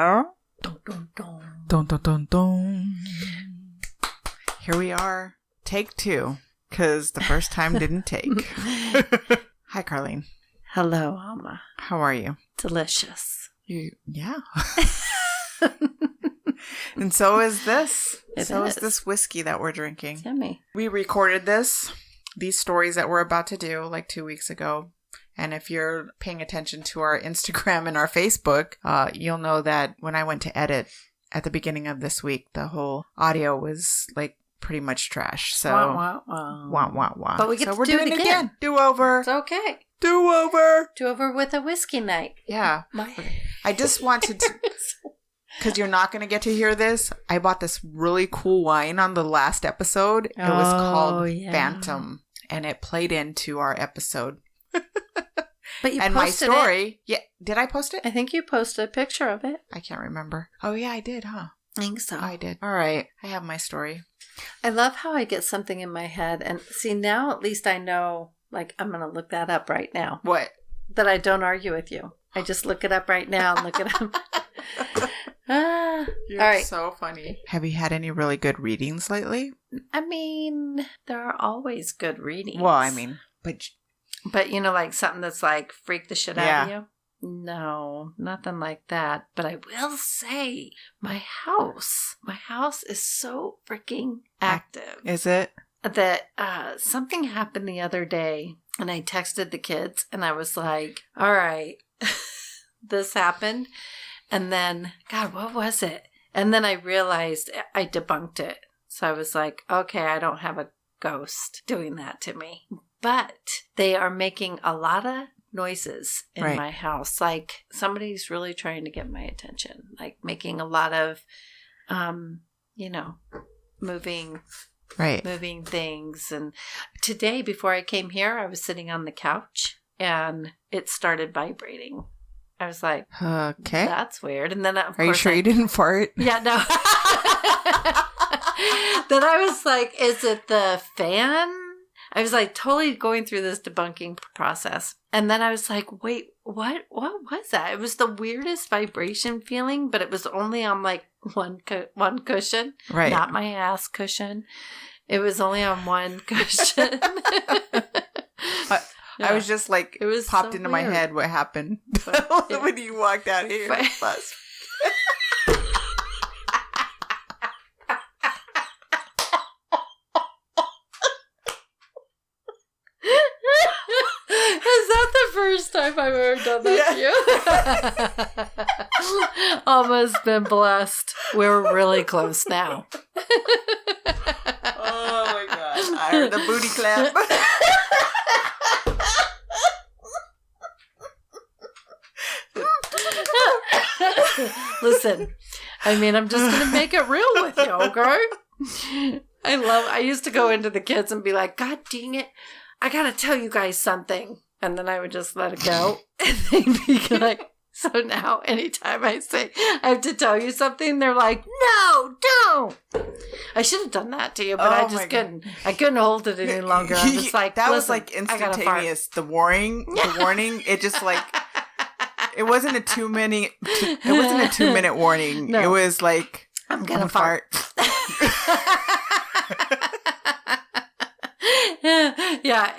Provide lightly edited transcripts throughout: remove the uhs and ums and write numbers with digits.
Dun, dun, dun. Dun, dun, dun, dun. Here we are. Take 2. Because the first time didn't take. Hi, Carlene. Hello, Alma. How are you? Delicious. Yeah. And so is this. It is is. this whiskey that we're drinking. It's yummy. We recorded these stories that we're about to do like 2 weeks ago. And if you're paying attention to our Instagram and our Facebook, you'll know that when I went to edit at the beginning of this week, the whole audio was like pretty much trash. So, wah. But we get so to we're do doing it again. Do-over. It's okay. Do-over. Do-over with a whiskey night. Yeah. My I just wanted to, because you're not going to get to hear this, I bought this really cool wine on the last episode. It was called Phantom, and it played into our episode. But you and posted my story. it. Yeah. Did I post it? I think you posted a picture of it. I can't remember. Oh, yeah, I did, huh? I think so. I did. All right. I have my story. I love how I get something in my head. And see, now at least I know, like, I'm going to look that up right now. What? That I don't argue with you. I just look it up right now and look it up. You're all right. so funny. Have you had any really good readings lately? I mean, there are always good readings. Well, I mean, But, you know, like something that's like freak the shit out Yeah. of you? No, nothing like that. But I will say, my house is so freaking active. is it? That something happened the other day, and I texted the kids, and I was like, all right, this happened. And then, God, what was it? And then I realized I debunked it. So I was like, okay, I don't have a ghost doing that to me. But they are making a lot of noises in Right. my house. Like somebody's really trying to get my attention. Like making a lot of, moving things. And today, before I came here, I was sitting on the couch and it started vibrating. I was like, Okay. that's weird. And then, of Are course, you sure you didn't fart? Yeah, no. Then I was like, is it the fan? I was like totally going through this debunking process. And then I was like, wait, what was that? It was the weirdest vibration feeling, but it was only on like one cushion, Right. not my ass cushion. It was only on one cushion. I was just like, It was popped so into my weird. head what happened But when you walked out here. Bus. Is that the first time I've ever done that to you? Almost been blessed. We're really close now. Oh my god. I heard the booty clap. Listen, I mean, I'm just going to make it real with you, okay? I used to go into the kids and be like, God dang it, I got to tell you guys something. And then I would just let it go. And they'd be like, so now anytime I say I have to tell you something, they're like, no, don't. I should have done that to you, but I just couldn't. I couldn't hold it any longer. I was like, that was listen, like I gotta fart. instantaneous. The warning, it just like, it wasn't a 2 minute, it wasn't a 2 minute warning. No. It was like, I'm gonna fart. Yeah,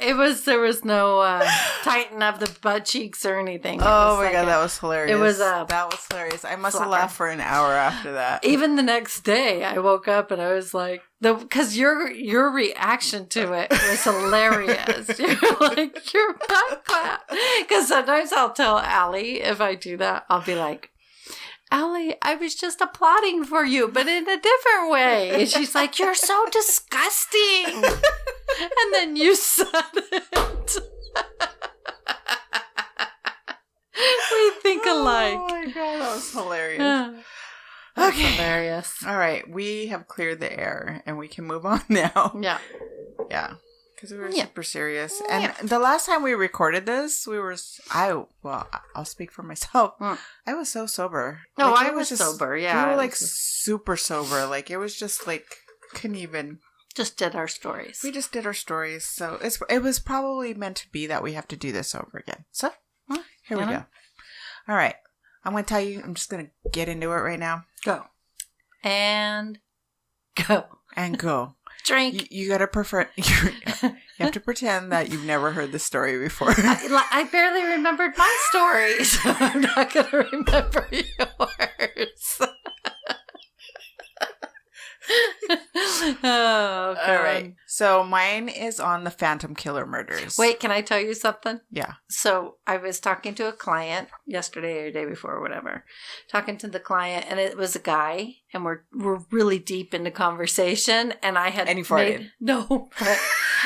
there was no tighten of the butt cheeks or anything. Oh my god, that was hilarious. It was that was hilarious. I must have flapper. laughed for an hour after that. Even the next day, I woke up and I was like, because your reaction to it was hilarious. You're like, your butt clap. Because sometimes I'll tell Allie if I do that, I'll be like, Allie, I was just applauding for you, but in a different way. And she's like, you're so disgusting. And then you said it. We think alike. Oh my god, that was hilarious. That's Okay. hilarious. All right, we have cleared the air and we can move on now. Yeah. Yeah. Because we were Yeah. super serious. And the last time we recorded this, I'll speak for myself. I was so sober. No, Like, I it was just, sober, yeah. We were It like was super sober. Like it was just like, couldn't even. just did our stories. We just did our stories. So it was probably meant to be that we have to do this over again. So here we go. All right. I'm going to tell you, I'm just going to get into it right now. Go. And go. And go. Drink. You got to prefer... You have to pretend that you've never heard the story before. I barely remembered my story, so I'm not going to remember yours. Oh, God. All right. So mine is on the Phantom Killer murders. Wait, can I tell you something? Yeah. So I was talking to a client yesterday or the day before or whatever, talking to the client, and it was a guy, and we're really deep into conversation, and I had And you farted. No, but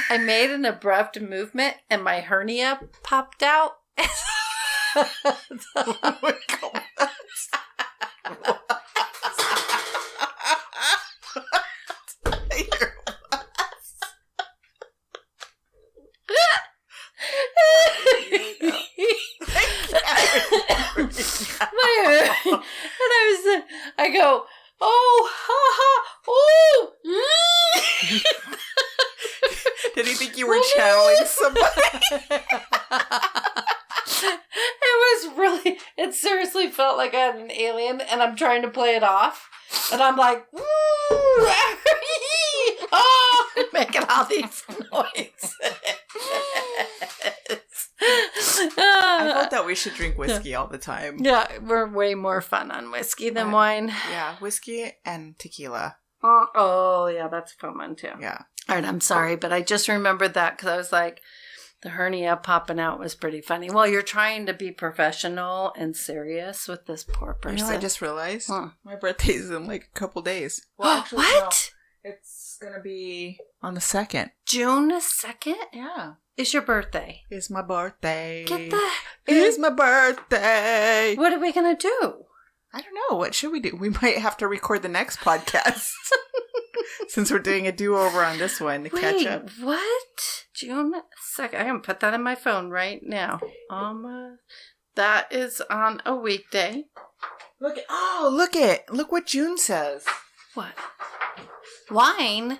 I made an abrupt movement, and my hernia popped out. Oh my God. I go, oh, ha, ha, oh. Did he think you were channeling somebody? It seriously felt like I had an alien, and I'm trying to play it off. And I'm like, oh, making all these noises. I thought that we should drink whiskey all the time. Yeah, we're way more fun on whiskey than wine. Yeah, whiskey and tequila. Oh, yeah, that's a fun one too. Yeah. All right, I'm sorry, but I just remembered that because I was like, the hernia popping out was pretty funny. Well, you're trying to be professional and serious with this poor person. You know, I just realized my birthday's in like a couple days. Well, actually, what? No, it's going to be on the 2nd. June 2nd? Yeah. It's your birthday. It's my birthday. It's my birthday. What are we going to do? I don't know. What should we do? We might have to record the next podcast. Since we're doing a do-over on this one to catch up. What? June 2nd. I'm going to put that in my phone right now. That is on a weekday. Look Look what June says. What? Wine?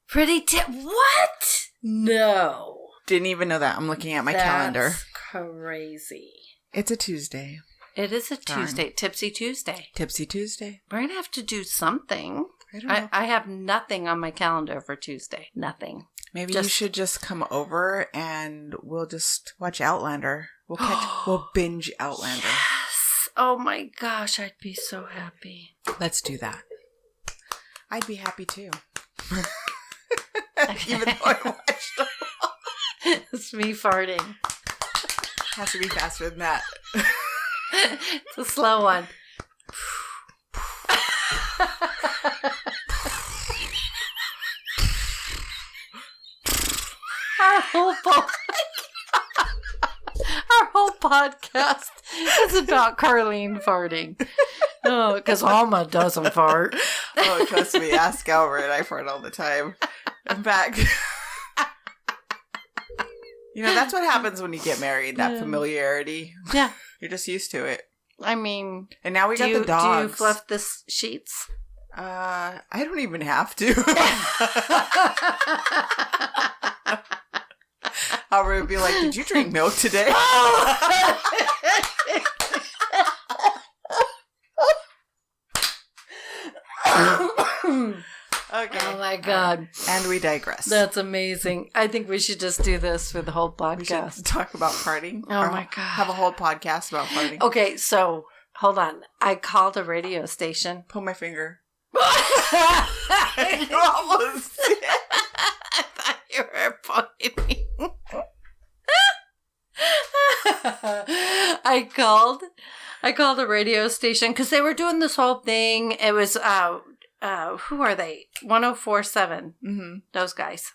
Pretty what? No. Didn't even know that. I'm looking at my calendar. Crazy. It's a Tuesday. It is a Tuesday. Tipsy Tuesday. Tipsy Tuesday. We're going to have to do something. I don't know. I have nothing on my calendar for Tuesday. Nothing. Maybe you should just come over and we'll just watch Outlander. We'll binge Outlander. Yes. Oh my gosh, I'd be so happy. Let's do that. I'd be happy too. Even though I watched them. It's me farting. Has to be faster than that. It's a slow one. Our whole podcast is about Carlene farting. Oh, because Alma doesn't fart. Oh, trust me. Ask Albert. I fart all the time. In fact, that's what happens when you get married. That familiarity. Yeah. You're just used to it. I mean, and now we got the dogs. Do you fluff the sheets? I don't even have to. Albert would be like, "Did you drink milk today?" Okay. Oh my God. And we digress. That's amazing. I think we should just do this for the whole podcast. We should talk about farting. Oh my God. Have a whole podcast about farting. Okay, so hold on. I called a radio station. Pull my finger. You almost did. I thought you were pointing. I called a radio station because they were doing this whole thing. It was who are they? 104.7. Mm-hmm. Those guys.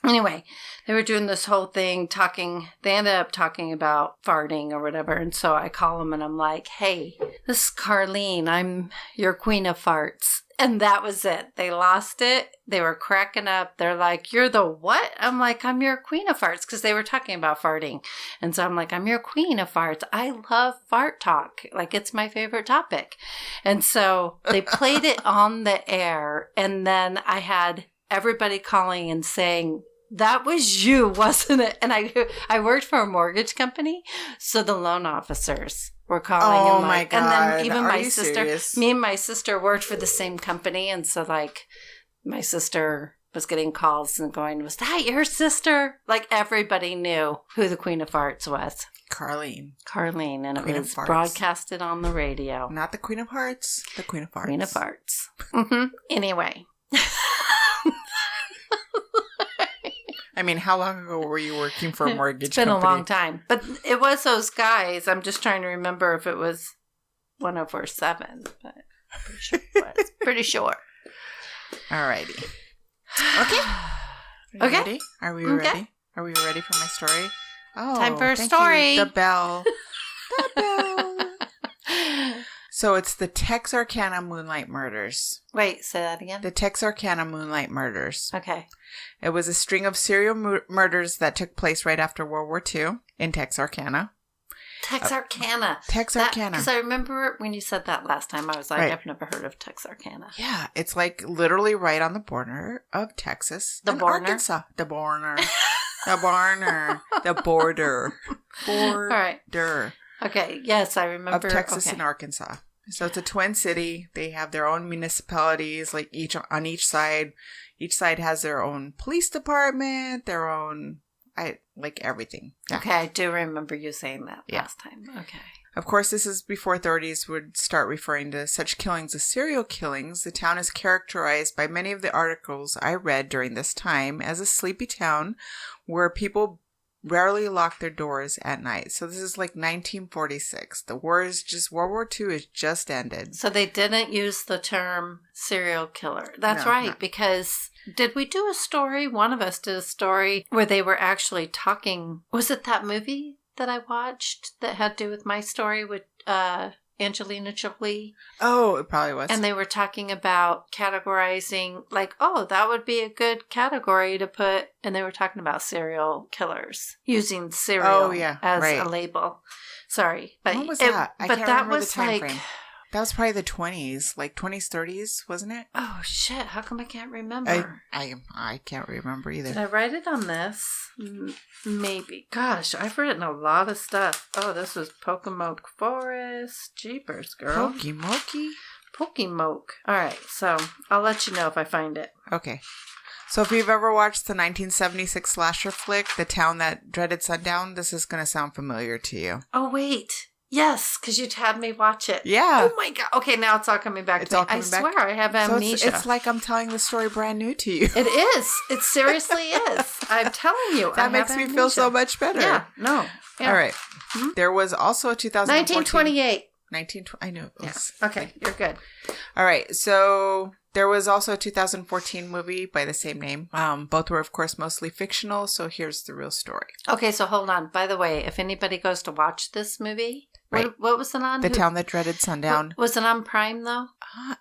Anyway, they were doing this whole thing talking. They ended up talking about farting or whatever. And so I call them and I'm like, "Hey, this is Carlene. I'm your queen of farts." And that was it. They lost it. They were cracking up. They're like, "You're the what?" I'm like, "I'm your queen of farts," because they were talking about farting. And so I'm like, "I'm your queen of farts. I love fart talk. Like, it's my favorite topic." And so they played it on the air. And then I had everybody calling and saying, "That was you, wasn't it?" And I worked for a mortgage company. So the loan officers were calling. Oh and my God. And then even Are my you sister, serious? me and my sister worked for the same company. And so like my sister was getting calls and going, was that your sister? Like everybody knew who the Queen of Farts was. Carlene. Carlene. And Queen it of was Farts. broadcasted on the radio. Not the Queen of Hearts, the Queen of Farts. Queen of Farts. Mm-hmm. Anyway. I mean, how long ago were you working for a mortgage It's been company? a long time. But it was those guys. I'm just trying to remember if it was 104.7. But I'm pretty sure it was. Pretty sure. Alrighty. Okay. Are you Okay. ready? Are we Okay. ready? Are we ready for my story? Oh, Time for a thank story. You. The bell. The bell. So it's the Texarkana Moonlight Murders. Wait, say that again? The Texarkana Moonlight Murders. Okay. It was a string of serial murders that took place right after World War II in Texarkana. Texarkana. Texarkana. Because I remember when you said that last time, I was like, Right. I've never heard of Texarkana. Yeah, it's like literally right on the border of Texas The and border? Arkansas. The border. The border. The border. All right. Border Okay. Yes, I of remember. Texas Okay. and Arkansas. So it's a twin city. They have their own municipalities, like each on each side. Each side has their own police department, their own, like everything. Yeah. Okay, I do remember you saying that Yeah. last time. Okay. Of course, this is before authorities would start referring to such killings as serial killings. The town is characterized by many of the articles I read during this time as a sleepy town where people rarely lock their doors at night. So this is like 1946. World War II has just ended. So they didn't use the term serial killer. That's No, right, no. because did we do a story? One of us did a story where they were actually talking. Was it that movie that I watched that had to do with my story with Angelina Jolie? Oh, it probably was. And they were talking about categorizing, like, oh, that would be a good category to put. And they were talking about serial killers using serial Oh, yeah, as right. a label. Sorry, but When was that? I but can't that remember was the time like, frame. That was probably the 20s, like 20s, 30s, wasn't it? oh shit! How come I can't remember? I can't remember Did either. I write it on this? Maybe. Gosh, I've written a lot of stuff. Oh, this was Pokemoke Forest. Jeepers, girl. Pokey. Pokemoke. All right, so I'll let you know if I find it. Okay. So if you've ever watched the 1976 slasher flick, The Town That Dreaded Sundown, this is going to sound familiar to you. Oh, wait. Yes, because you'd had me watch it. Yeah. Oh, my God. Okay, now it's all coming back It's to me. all coming I back. swear I have So amnesia. it's like I'm telling the story brand new to you. It is. It seriously is. I'm telling you. I That have makes me feel so amnesia. much better. Yeah, no. Yeah. All right. Mhm. There was also a 2014... 1928. 1920. I know. It Yeah. was, Okay, you're good. All right. So there was also a 2014 movie by the same name. Both were, of course, mostly fictional. So here's the real story. Okay, so hold on. By the way, if anybody goes to watch this movie, Right. what was it on? The Town That Dreaded Sundown. Was it on Prime, though?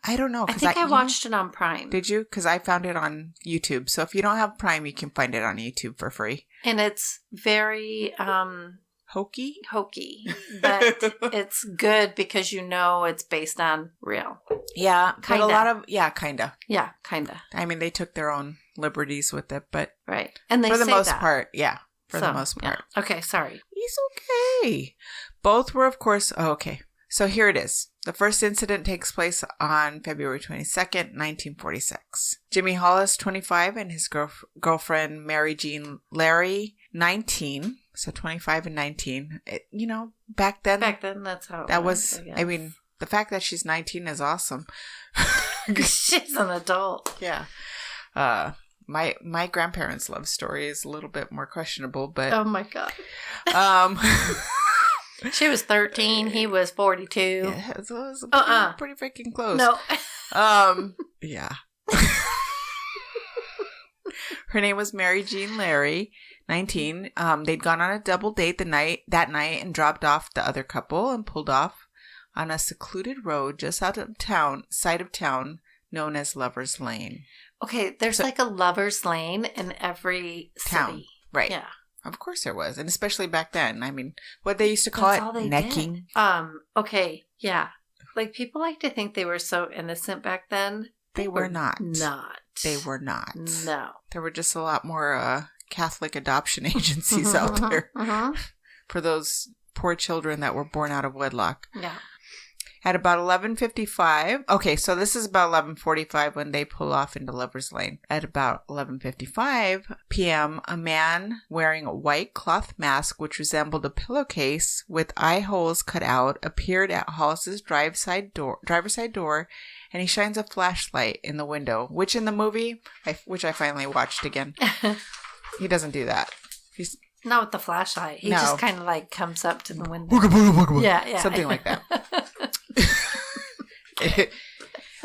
I don't know. I 'cause think I you know- watched it on Prime. Did you? Because I found it on YouTube. So if you don't have Prime, you can find it on YouTube for free. And it's very Hokey? hokey, but it's good because you know it's based on real. Yeah. But Kinda. a lot of, yeah, kind of. Yeah, kind of. I mean, they took their own liberties with it, but Right. And they for the say most that. part, yeah. For the So, most yeah. part. Okay, sorry. He's okay. Both were, of course, okay. So here it is. The first incident takes place on February 22nd, 1946. Jimmy Hollis, 25, and his girlfriend, Mary Jean Larry, 19. So 25 and 19. Back then, Back then, that's how it that was. was, I mean, the fact that she's 19 is awesome. She's an adult. Yeah. My grandparents' love story is a little bit more questionable, but Oh my God. um She was 13. He was 42. yeah, it was pretty freaking close. No. Yeah. Her name was Mary Jean Larry, 19. They'd gone on a double date that night and dropped off the other couple and pulled off on a secluded road just out of town, side of town, known as Lover's Lane. Okay, there's So- like a lover's lane in every Town. city. Right. Yeah. Of course there was. And especially back then. I mean, what they used to call That's all it, they necking. did. Okay, yeah. Like people like to think they were so innocent back then. They were not. Not. They were not. No. There were just a lot more Catholic adoption agencies out there Mhm. for those poor children that were born out of wedlock. Yeah. At about 11:55, okay, so this is about 11:45 when they pull off into Lover's Lane. At about 11:55 p.m., a man wearing a white cloth mask which resembled a pillowcase with eye holes cut out appeared at Hollis's driver's side door, and he shines a flashlight in the window, which in the movie, which I finally watched again, he doesn't do that. He's not with the flashlight. He just kind of like comes up to the window. Yeah. Something like that.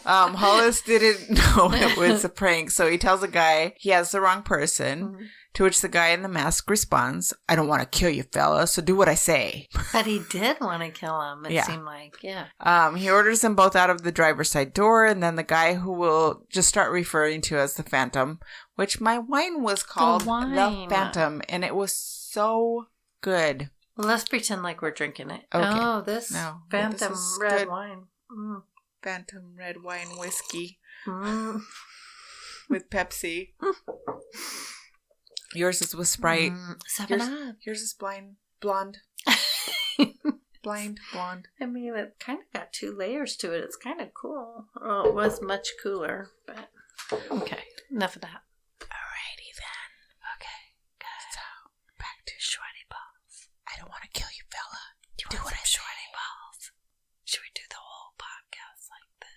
Hollis didn't know it was a prank, so he tells the guy he has the wrong person, mm-hmm. to which the guy in the mask responds, "I don't want to kill you, fella, so do what I say." But he did want to kill him, it seemed like, He orders them both out of the driver's side door, and then the guy who will just start referring to as the Phantom, which my wine was called the Phantom, and it was so good. Well, let's pretend like we're drinking it. Okay. Oh, Phantom red good. Wine. Mm. Phantom red wine whiskey with Pepsi. Yours is with Sprite. 7-Up. Yours is blonde. Blind blonde. I mean, it kind of got 2 layers to it. It's kind of cool. Oh, it was much cooler, but okay. Enough of that. Alrighty then. Okay. Good. So back to sweaty balls. I don't want to kill you, fella. Do what I say. Sweaty balls. Should we do the whole podcast like this?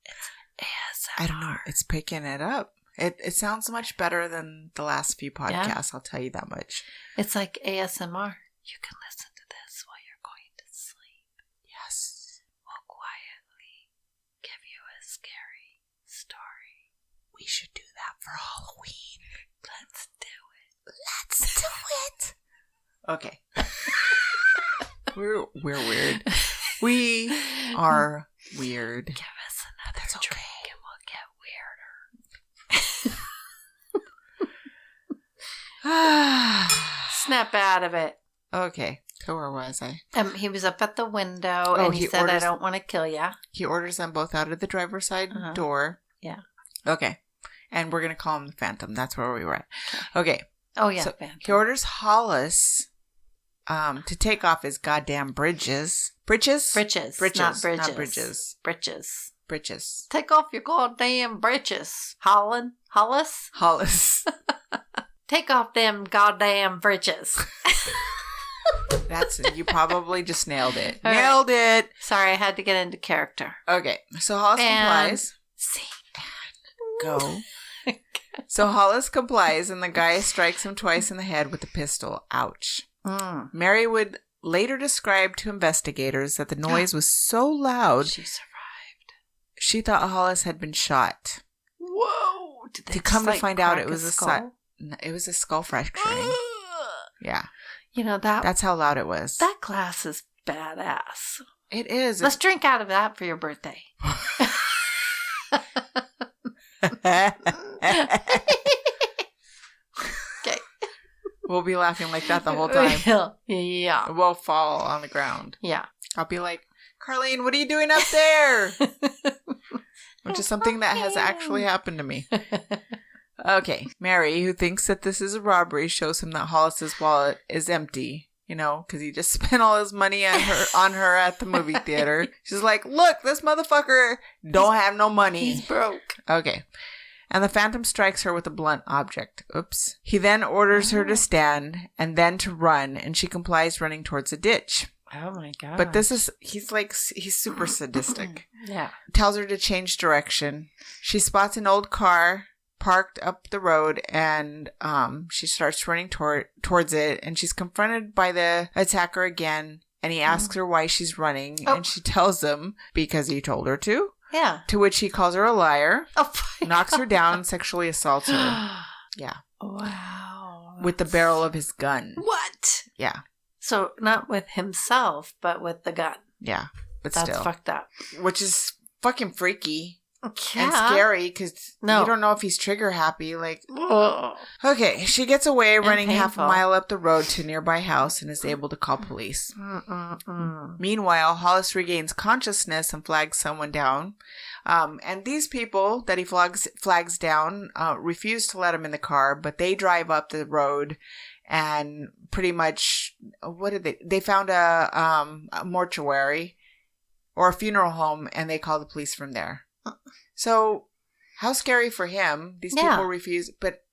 It's ASMR. I don't know. It's picking it up. It sounds much better than the last few podcasts, I'll tell you that much. It's like ASMR. You can listen to this while you're going to sleep. Yes. We'll quietly give you a scary story. We should do that for Halloween. Let's do it. Let's do it. Okay. We're weird. We are weird. Give us another drink and we'll get weirder. Snap out of it. Okay. So where was I? He was up at the window and he said, I don't want to kill ya. He orders them both out of the driver's side door. Yeah. Okay. And we're going to call him the Phantom. That's where we were at. Okay. Oh, yeah. So Phantom. he orders Hollis to take off his goddamn bridges. Britches? Britches. Not bridges. Not bridges. Britches. Britches. Take off your goddamn britches. Hollis? Hollis. Take off them goddamn britches. You probably just nailed it. All nailed it. Sorry, I had to get into character. Okay. So Hollis complies. See. Go. So Hollis complies and the guy strikes him twice in the head with a pistol. Ouch. Mary would later describe to investigators that the noise was so loud she survived. She thought Hollis had been shot. Whoa! To come to find out, it was a skull fracturing. Yeah. You know that's how loud it was. That glass is badass. It is. Let's drink out of that for your birthday. Okay. We'll be laughing like that the whole time. Yeah. We'll fall on the ground. Yeah. I'll be like, Carlene, what are you doing up there? Which is something that has actually happened to me. Okay. Mary, who thinks that this is a robbery, shows him that Hollis's wallet is empty. You know, because he just spent all his money on her at the movie theater. She's like, look, this motherfucker don't have no money. He's broke. Okay. And the Phantom strikes her with a blunt object. Oops. He then orders her to stand and then to run, and she complies, running towards a ditch. Oh my god. But he's super sadistic. Yeah. Tells her to change direction. She spots an old car parked up the road, and she starts running towards it, and she's confronted by the attacker again, and he asks her why she's running, and she tells him because he told her to. Yeah. To which he calls her a liar, knocks God. her down, sexually assaults her. Yeah. Wow. With the barrel of his gun. What? Yeah. So not with himself, but with the gun. Yeah. But That's still. fucked up. Which is fucking freaky. Yeah. And scary because you don't know if he's trigger happy. Like, ugh. Okay, she gets away, running painful. half a mile up the road to a nearby house and is able to call police. Meanwhile, Hollis regains consciousness and flags someone down. And these people that he flags down refuse to let him in the car, but they drive up the road and pretty much, what did they found a mortuary or a funeral home, and they called the police from there. So how scary for him. These people refuse, but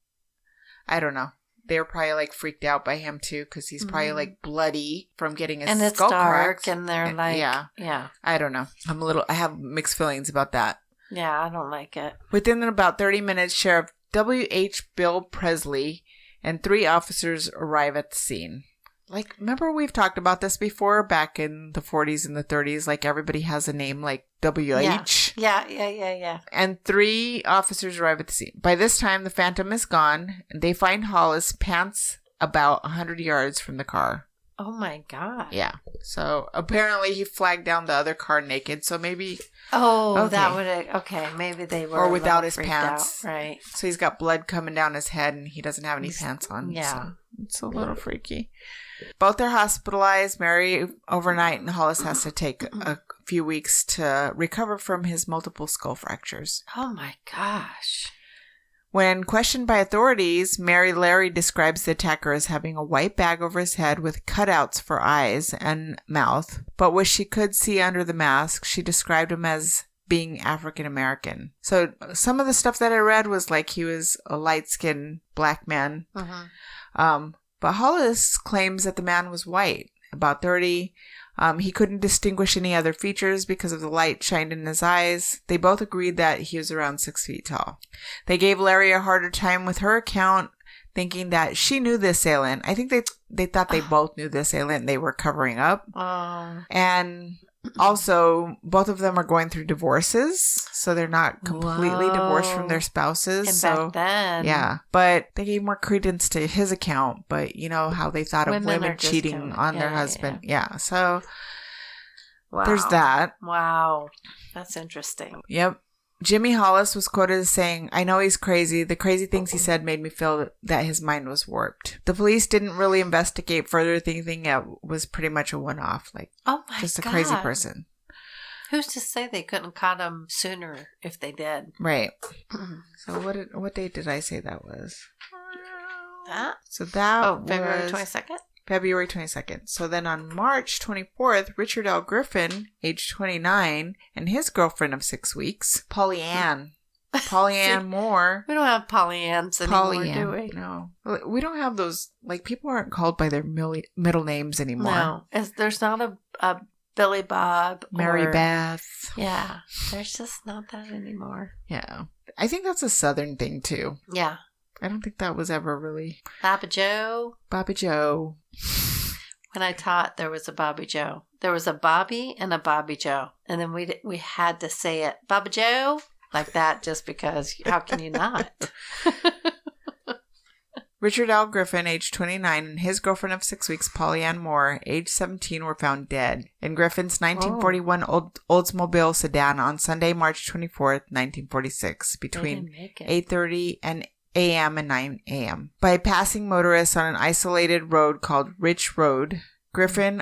I don't know. They're probably like freaked out by him too, because he's probably like bloody from getting his and skull it's dark, cracked. and they're like, yeah. I don't know. I have mixed feelings about that. Yeah, I don't like it. Within about 30 minutes, Sheriff W.H. Bill Presley and 3 officers arrive at the scene. Like, remember we've talked about this before back in the 40s and the 30s? Like, everybody has a name like W.H. Yeah. And 3 officers arrive at the scene. By this time, the Phantom is gone. And they find Hollis pants about 100 yards from the car. Oh, my God. Yeah. So, apparently he flagged down the other car naked. So, maybe... Oh, okay. that would... Okay, maybe they were... Or without his pants. Out. Right. So, he's got blood coming down his head and he doesn't have any pants on. Yeah. So it's a little freaky. Both are hospitalized. Mary overnight, and Hollis has to take a few weeks to recover from his multiple skull fractures. Oh, my gosh. When questioned by authorities, Mary Larry describes the attacker as having a white bag over his head with cutouts for eyes and mouth, but what she could see under the mask, she described him as being African American. So some of the stuff that I read was like he was a light-skinned black man. But Hollis claims that the man was white, about 30. He couldn't distinguish any other features because of the light shined in his eyes. They both agreed that he was around 6 feet tall. They gave Larry a harder time with her account, thinking that she knew the assailant. I think they thought they both knew the assailant and they were covering up. And also, both of them are going through divorces, so they're not completely divorced from their spouses. And so, back then. yeah. But they gave more credence to his account, but you know how they thought of women cheating on their husband. Yeah. So, there's that. Wow. That's interesting. Yep. Jimmy Hollis was quoted as saying, "I know he's crazy. The crazy things he said made me feel that his mind was warped." The police didn't really investigate further, thinking it was pretty much a one-off, like just a crazy person. Who's to say they couldn't caught him sooner if they did? Right. So what date did I say that was? That? So that was February 22nd? February 22nd. So then on March 24th, Richard L. Griffin, age 29, and his girlfriend of 6 weeks, Polly Ann Moore. We don't have Pollyanns anymore, do we? No. We don't have those, like, people aren't called by their middle names anymore. No. There's not a Billy Bob. Mary Beth. Yeah. There's just not that anymore. Yeah. I think that's a Southern thing, too. Yeah. I don't think that was ever really... Bobby Joe. Bobby Joe. When I taught, there was a Bobby Joe. There was a Bobby and a Bobby Joe. And then we had to say it, Bobby Joe, like that, just because how can you not? Richard L. Griffin, age 29, and his girlfriend of 6 weeks, Polly Ann Moore, age 17, were found dead in Griffin's 1941 Oldsmobile sedan on Sunday, March 24th, 1946, between 8:30 a.m. and 9 a.m. by passing motorists on an isolated road called Rich Road. Griffin,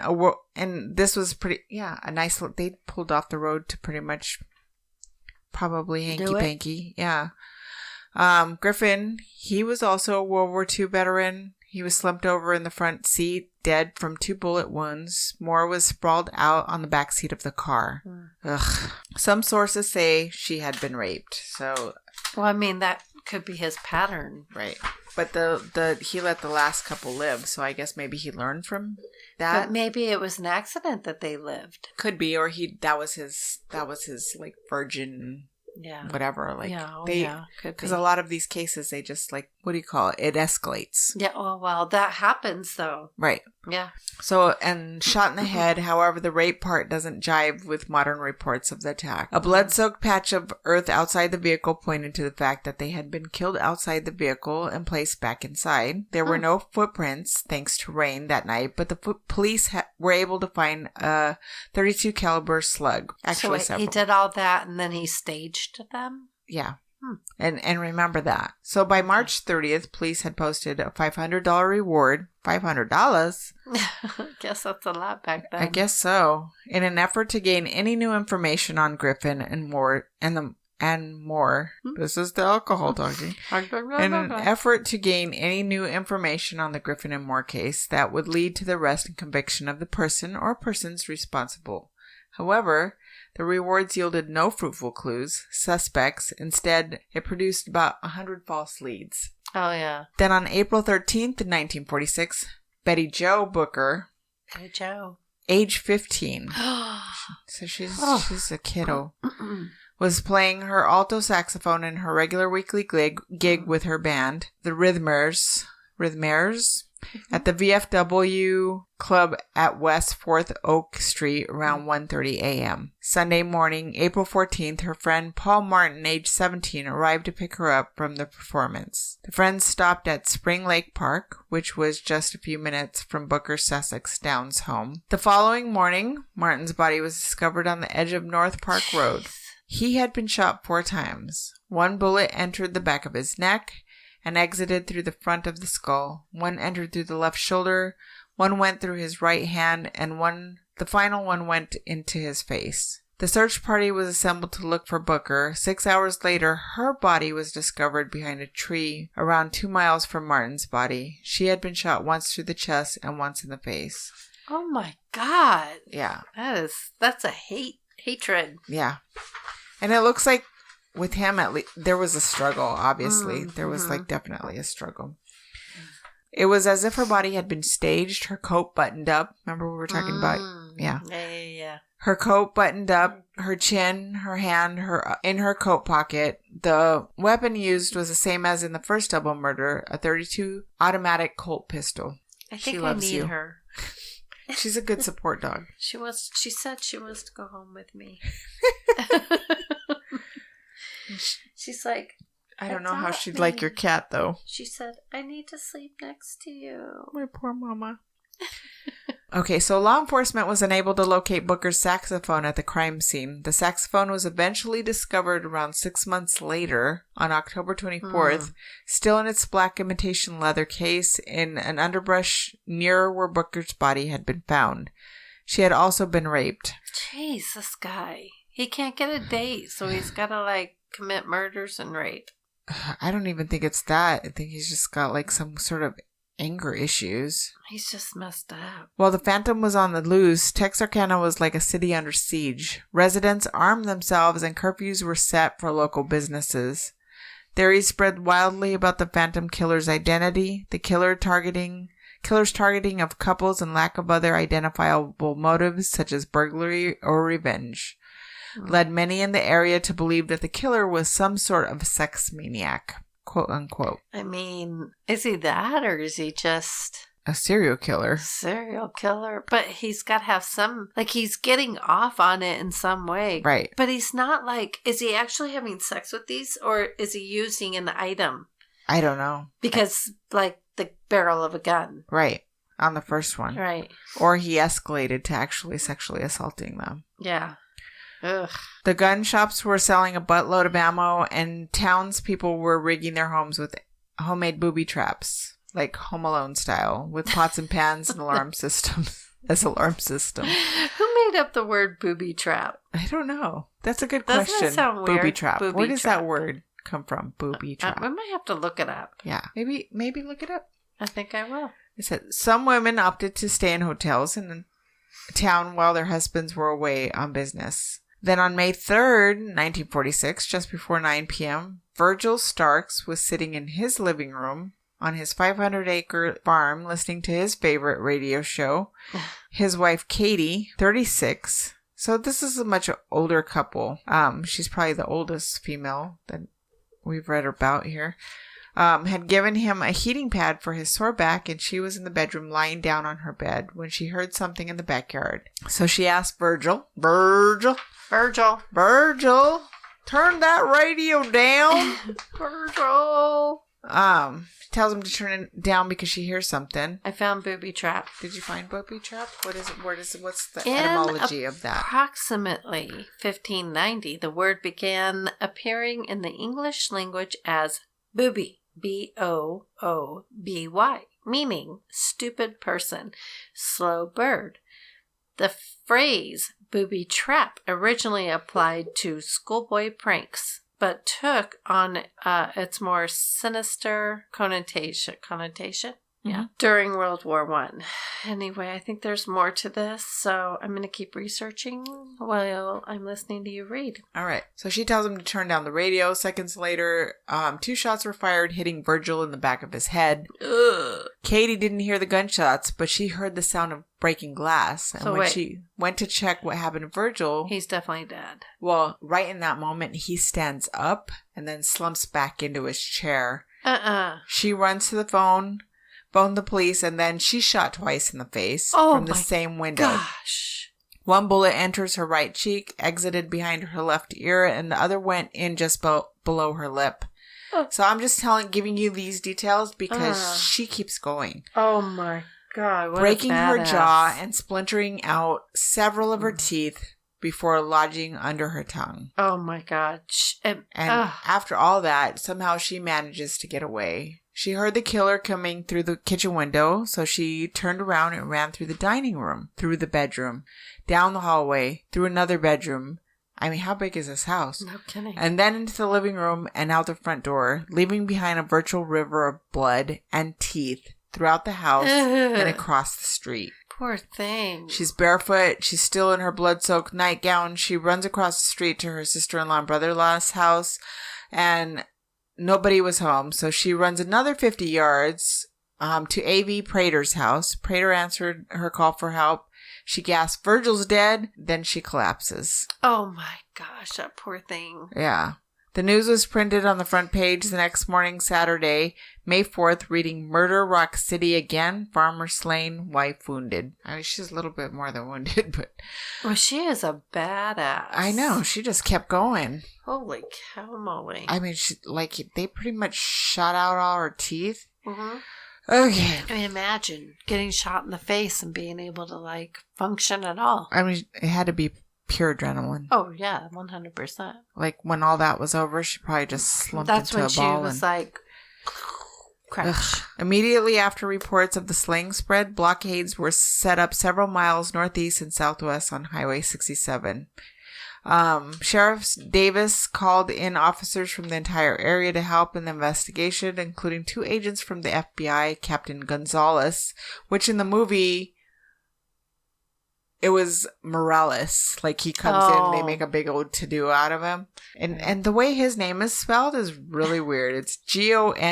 and this was they pulled off the road to pretty much probably hanky-panky. Yeah. Griffin, he was also a World War II veteran. He was slumped over in the front seat, dead from 2 bullet wounds. Moore was sprawled out on the back seat of the car. Ugh. Some sources say she had been raped. So, well, I mean, that could be his pattern, right? But he let the last couple live, so I guess maybe he learned from that. But maybe it was an accident that they lived. Could be, or that was his like virgin. Yeah. Whatever. Like, could be. Because a lot of these cases, they just like, what do you call it? It escalates. Yeah. Well, that happens though. Right. Yeah. So, and shot in the head. However, the rape part doesn't jive with modern reports of the attack. A blood-soaked patch of earth outside the vehicle pointed to the fact that they had been killed outside the vehicle and placed back inside. There were no footprints, thanks to rain that night, but the police were able to find a .32 caliber slug. Actually, so he did all that and then he staged them? Yeah. And remember that. So by March 30th, police had posted a $500 reward. $500? I guess that's a lot back then. I guess so. In an effort to gain any new information on Griffin and Moore and and more. This is the alcohol talking. In an effort to gain any new information on the Griffin and Moore case that would lead to the arrest and conviction of the person or persons responsible. However, the rewards yielded no fruitful clues, suspects. Instead, it produced about 100 false leads. Oh, yeah. Then on April 13th, 1946, Betty Jo Booker, Betty Jo, age 15, so she's a kiddo, was playing her alto saxophone in her regular weekly gig with her band, the Rhythmers, at the VFW Club at West 4th Oak Street around 1:30 a.m. Sunday morning, April 14th, her friend Paul Martin, age 17, arrived to pick her up from the performance. The friends stopped at Spring Lake Park, which was just a few minutes from Booker's Sussex Downs home. The following morning, Martin's body was discovered on the edge of North Park Road. He had been shot 4 times. 1 bullet entered the back of his neck and exited through the front of the skull. 1 entered through the left shoulder, 1 went through his right hand, and the final one went into his face. The search party was assembled to look for Booker. 6 hours later, her body was discovered behind a tree around 2 miles from Martin's body. She had been shot once through the chest and once in the face. Oh my God. Yeah. That's a hatred. Yeah. And it looks like with him, at least, there was a struggle, obviously. There was, definitely a struggle. It was as if her body had been staged, her coat buttoned up. Remember we were talking about? Yeah. Yeah. Her coat buttoned up, her chin, her hand, in her coat pocket. The weapon used was the same as in the first double murder, a .32 automatic Colt pistol. I think I need her. She's a good support dog. She said she was to go home with me. She's like, I don't know how she'd like your cat, though. She said, I need to sleep next to you. My poor mama. Okay, so law enforcement was unable to locate Booker's saxophone at the crime scene. The saxophone was eventually discovered around 6 months later, on October 24th, still in its black imitation leather case in an underbrush near where Booker's body had been found. She had also been raped. Jeez, this guy. He can't get a date, so he's got to, commit murders and rape. I don't even think it's that. I think he's just got, some sort of anger issues. He's just messed up. While the Phantom was on the loose, Texarkana was like a city under siege. Residents armed themselves and curfews were set for local businesses. Theories spread wildly about the Phantom killer's identity, the killer's targeting of couples and lack of other identifiable motives such as burglary or revenge. Led many in the area to believe that the killer was some sort of sex maniac, quote unquote. I mean, is he that, or is he just a serial killer? But he's got to have some, he's getting off on it in some way. Right. But he's not is he actually having sex with these, or is he using an item? I don't know. Because, the barrel of a gun. Right. On the first one. Right. Or he escalated to actually sexually assaulting them. Yeah. Ugh. The gun shops were selling a buttload of ammo, and townspeople were rigging their homes with homemade booby traps, like Home Alone style, with pots and pans and alarm systems. Who made up the word booby trap? I don't know. That's a good question. Doesn't that sound weird? Booby trap. Where does that word come from? Booby trap. I might have to look it up. Yeah. Maybe look it up. I think I will. It said some women opted to stay in hotels in town while their husbands were away on business. Then on May 3rd, 1946, just before 9 p.m., Virgil Starks was sitting in his living room on his 500-acre farm listening to his favorite radio show. His wife, Katie, 36. So this is a much older couple. She's probably the oldest female that we've read about here. Had given him a heating pad for his sore back, and she was in the bedroom lying down on her bed when she heard something in the backyard. So she asked Virgil, turn that radio down. Virgil. Tells him to turn it down because she hears something. I found booby trap. Did you find booby trap? What is it? What's the etymology of that? Approximately 1590, the word began appearing in the English language as booby, B-O-O-B-Y, meaning stupid person, slow bird. The phrase booby trap originally applied to schoolboy pranks, but took on its more sinister connotation. Yeah, during World War One. Anyway, I think there's more to this, so I'm going to keep researching while I'm listening to you read. All right. So she tells him to turn down the radio. Seconds later, 2 shots were fired, hitting Virgil in the back of his head. Ugh. Katie didn't hear the gunshots, but she heard the sound of breaking glass. And So when wait. she went to check what happened to Virgil, He's definitely dead. well, right in that moment, he stands up and then slumps back into his chair. She runs to the phone the police, and then she's shot twice in the face from the same window. Gosh. One bullet enters her right cheek, exited behind her left ear, and the other went in just below her lip. So I'm just giving you these details because she keeps going. Oh my God. What breaking a her badass. jaw and splintering out several of her teeth before lodging under her tongue. Oh my God. And after all that, somehow she manages to get away. She heard the killer coming through the kitchen window, so she turned around and ran through the dining room, through the bedroom, down the hallway, through another bedroom. I mean, how big is this house? No kidding. And then into the living room and out the front door, leaving behind a virtual river of blood and teeth throughout the house and across the street. Poor thing. She's barefoot. She's still in her blood-soaked nightgown. She runs across the street to her sister-in-law and brother-in-law's house, and nobody was home. So she runs another 50 yards to A.V. Prater's house. Prater answered her call for help. She gasps, "Virgil's dead." Then she collapses. Oh my gosh, that poor thing. Yeah. The news was printed on the front page the next morning, Saturday, May 4th, reading, "Murder, Rock City again. Farmer slain, wife wounded." I mean, she's a little bit more than wounded, but... Well, she is a badass. I know. She just kept going. Holy cow, Molly. I mean, they pretty much shot out all her teeth. Mm-hmm. Okay. I mean, imagine getting shot in the face and being able to, function at all. I mean, it had to be pure adrenaline. Oh, yeah, 100%. Like, when all that was over, she probably just slumped into a ball. That's when she was like, crash. Ugh. Immediately after reports of the slaying spread, blockades were set up several miles northeast and southwest on Highway 67. Sheriff Davis called in officers from the entire area to help in the investigation, including 2 agents from the FBI, Captain Gonzalez, which in the movie, it was Morales. Like, he comes in, they make a big old to-do out of him. And the way his name is spelled is really weird. It's Gonzalez.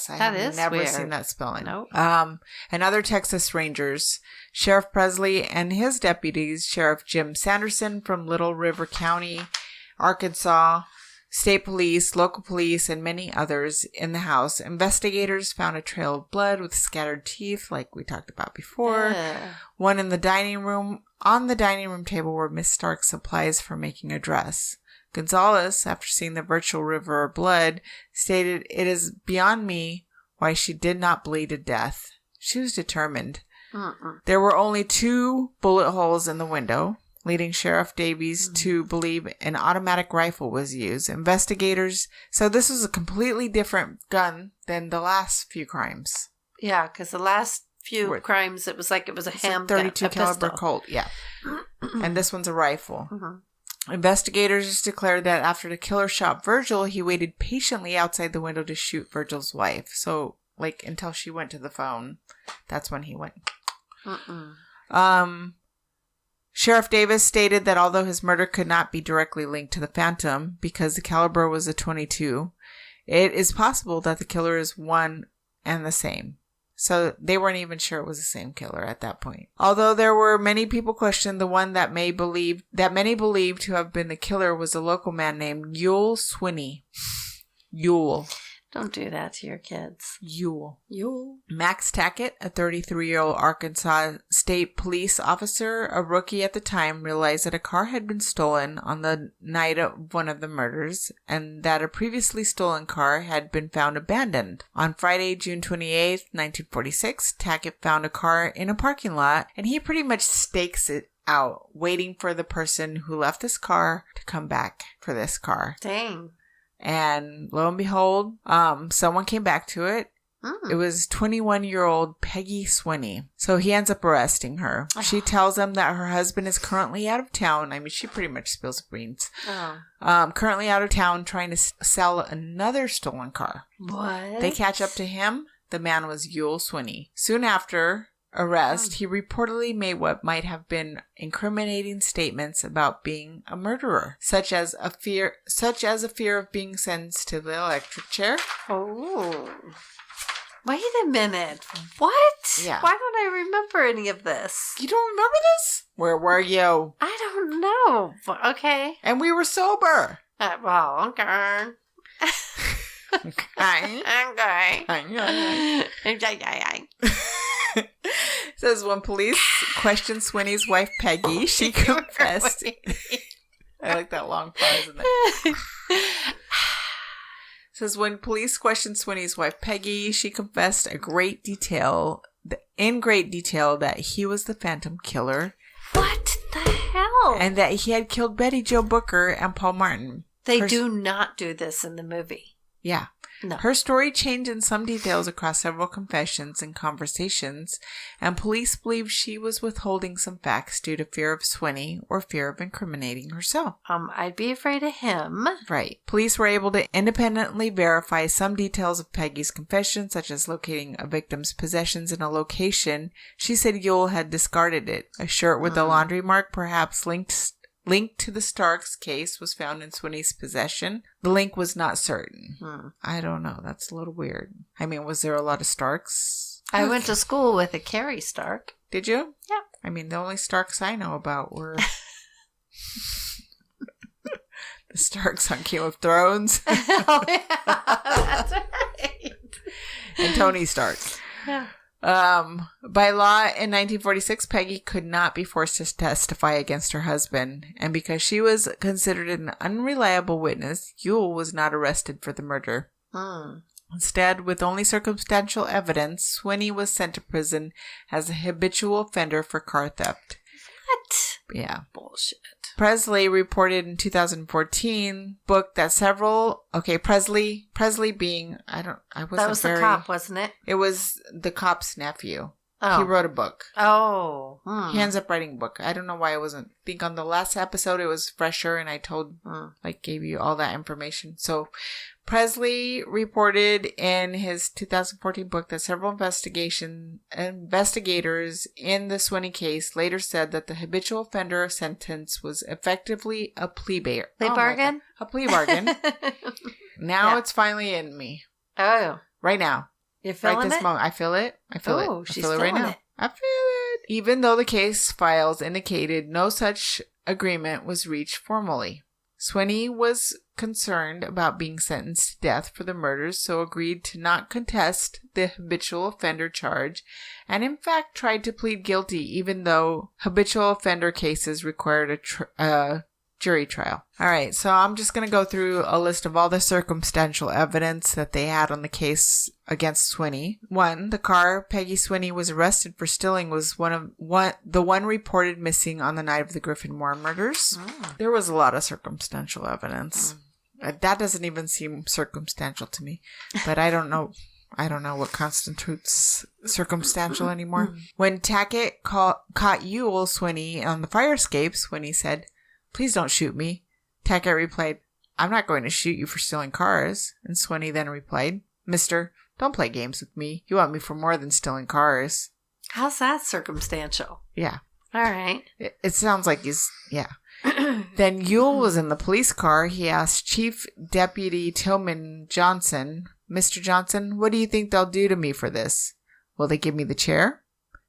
I've never weird. seen that spelling. Nope. And other Texas Rangers, Sheriff Presley and his deputies, Sheriff Jim Sanderson from Little River County, Arkansas, state police, local police, and many others in the house. Investigators found a trail of blood with scattered teeth, like we talked about before. One in the dining room. On the dining room table were Miss Stark's supplies for making a dress. Gonzalez, after seeing the virtual river of blood, stated, "It is beyond me why she did not bleed to death." She was determined. There were only 2 bullet holes in the window, leading Sheriff Davies to believe an automatic rifle was used. Investigators, so this was a completely different gun than the last few crimes. Yeah, because the last few crimes, it was a handgun, 32 caliber Colt, yeah. And this one's a rifle. Mm-hmm. Investigators declared that after the killer shot Virgil, he waited patiently outside the window to shoot Virgil's wife. So, until she went to the phone, that's when he went. Sheriff Davis stated that although his murder could not be directly linked to the Phantom because the caliber was a .22, it is possible that the killer is one and the same. So they weren't even sure it was the same killer at that point. Although there were many people questioned, the one that many believed to have been the killer was a local man named Yule Swinney. Yule. Don't do that to your kids. Yule. Max Tackett, a 33-year-old Arkansas State Police officer, a rookie at the time, realized that a car had been stolen on the night of one of the murders and that a previously stolen car had been found abandoned. On Friday, June 28th, 1946, Tackett found a car in a parking lot and he pretty much stakes it out, waiting for the person who left this car to come back for this car. Dang. And lo and behold, someone came back to it It was 21-year-old Peggy Swinney. So he ends up arresting her. She tells him that her husband is currently out of town. I mean, she pretty much spills the beans. Currently out of town trying to sell another stolen car. What? They catch up to him. The man was Yul Swinney. Soon after arrest, he reportedly made what might have been incriminating statements about being a murderer, such as a fear of being sentenced to the electric chair. Oh. Wait a minute. What? Yeah. Why don't I remember any of this? You don't remember this? Where were you? I don't know. Okay. And we were sober. Well, okay. Okay. Okay. Says when police questioned Swinney's wife Peggy, she confessed. I like that long pause in there. Says when police questioned Swinney's wife Peggy, she confessed in great detail that he was the Phantom Killer. What the hell? And that he had killed Betty Jo Booker and Paul Martin. They do not do this in the movie. Yeah. No. Her story changed in some details across several confessions and conversations, and police believe she was withholding some facts due to fear of Swinney or fear of incriminating herself. I'd be afraid of him. Right. Police were able to independently verify some details of Peggy's confession, such as locating a victim's possessions in a location. She said Yul had discarded it. A shirt with a laundry mark, perhaps linked to the Starks case, was found in Swinney's possession. The link was not certain. I don't know. That's a little weird. I mean, was there a lot of Starks? I went to school with a Carrie Stark. Did you? Yeah. I mean, the only Starks I know about were the Starks on Game of Thrones. Oh, yeah. That's right. And Tony Stark. Yeah. By law in 1946, Peggy could not be forced to testify against her husband, and because she was considered an unreliable witness, Yul was not arrested for the murder. Instead, with only circumstantial evidence, Swinney was sent to prison as a habitual offender for car theft. What? Yeah. Bullshit. Presley reported in 2014 book that several Presley being that was the cop, wasn't it? It was the cop's nephew. Oh. He wrote a book. Oh. He ends up writing a book. I don't know why it wasn't. I think on the last episode it was fresher and I gave you all that information. So Presley reported in his 2014 book that several investigators in the Swinney case later said that the habitual offender sentence was effectively a plea bargain. A plea bargain. Now it's finally in me. Oh. Right now. You're feeling right this it? moment. I feel it. I feel it. She's I feel it right now. I feel it. Even though the case files indicated no such agreement was reached formally. Swinney was concerned about being sentenced to death for the murders, so agreed to not contest the habitual offender charge, and in fact tried to plead guilty even though habitual offender cases required a jury trial. All right, so I'm just going to go through a list of all the circumstantial evidence that they had on the case against Swinney. 1, the car Peggy Swinney was arrested for stealing was the one reported missing on the night of the Griffin Moore murders. There was a lot of circumstantial evidence. That doesn't even seem circumstantial to me, but I don't know. I don't know what constitutes circumstantial anymore. When Tackett caught Yul Swinney on the fire escape, Swinney said, "Please don't shoot me." Tackett replied, "I'm not going to shoot you for stealing cars." And Swinney then replied, "Mister, don't play games with me. You want me for more than stealing cars." How's that circumstantial? Yeah. All right. It sounds like yeah. Then Yul was in the police car. He asked Chief Deputy Tillman Johnson, "Mr. Johnson, what do you think they'll do to me for this? Will they give me the chair?"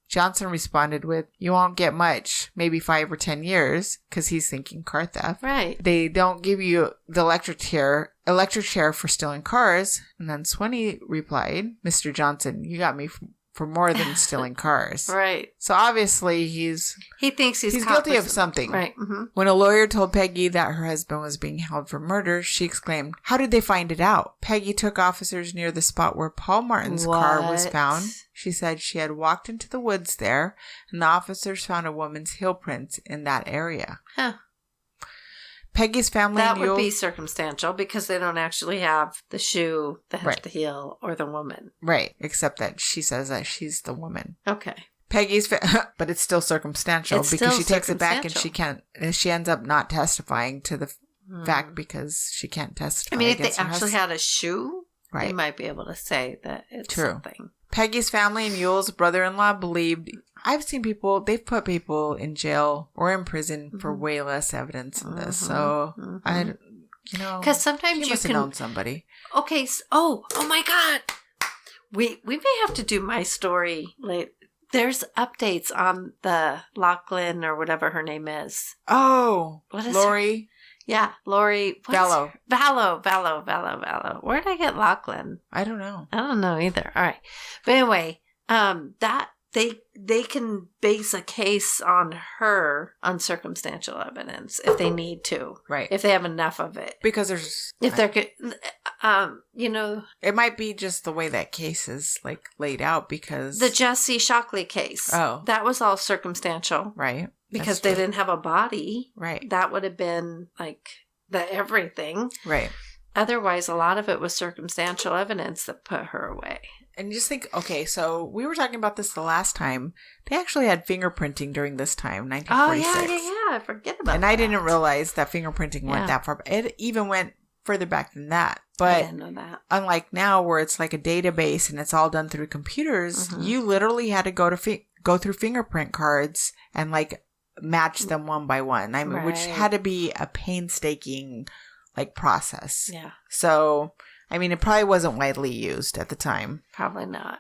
Johnson responded with, "You won't get much, maybe 5 or 10 years," because he's thinking car theft. Right. They don't give you the electric chair for stealing cars. And then Swinney replied, "Mr. Johnson, you got me for more than stealing cars." Right. So obviously he thinks he's guilty of something. Right. Mm-hmm. When a lawyer told Peggy that her husband was being held for murder, she exclaimed, "How did they find it out?" Peggy took officers near the spot where Paul Martin's car was found. She said she had walked into the woods there, and the officers found a woman's heel prints in that area. Huh. Peggy's family That and would Yule... be circumstantial because they don't actually have the shoe, the head Right. to the heel, or the woman. Right, except that she says that she's the woman. Okay. Peggy's... but it's still circumstantial It's because still she takes it back and circumstantial. she ends up not testifying to the fact because she can't testify. I mean, if they against her actually husband. had a shoe, Right. they might be able to say that it's True. something. Peggy's family and Yule's brother-in-law believed... I've seen people... They've put people in jail or in prison for way less evidence than this. So, I... You know... Because sometimes he you must have can... known somebody. Okay. Oh my God. We may have to do my story later. There's updates on the Lachlan or whatever her name is. Oh! What is Lori... Yeah, Lori. Vallow. Vallow. Where did I get Lachlan? I don't know. I don't know either. All right. But anyway, that they can base a case on her on circumstantial evidence if they need to. Right. If they have enough of it. Because there's... If they're good, you know, It might be just the way that case is, like, laid out because... the Jesse Shockley case. Oh. That was all circumstantial Right. because That's they true. didn't have a body. Right. That would have been like the everything. Right. Otherwise, a lot of it was circumstantial evidence that put her away. And just think, okay, so we were talking about this the last time. They actually had fingerprinting during this time, 1946. Yeah. I forget about And that. I didn't realize that fingerprinting went Yeah. that far. It even went further back than that. I But didn't know that. unlike now where it's like a database and it's all done through computers, you literally had to go through fingerprint cards and like match them one by one. I mean, which Right. had to be a painstaking like process. Yeah, So, I mean, it probably wasn't widely used at the time. probably not.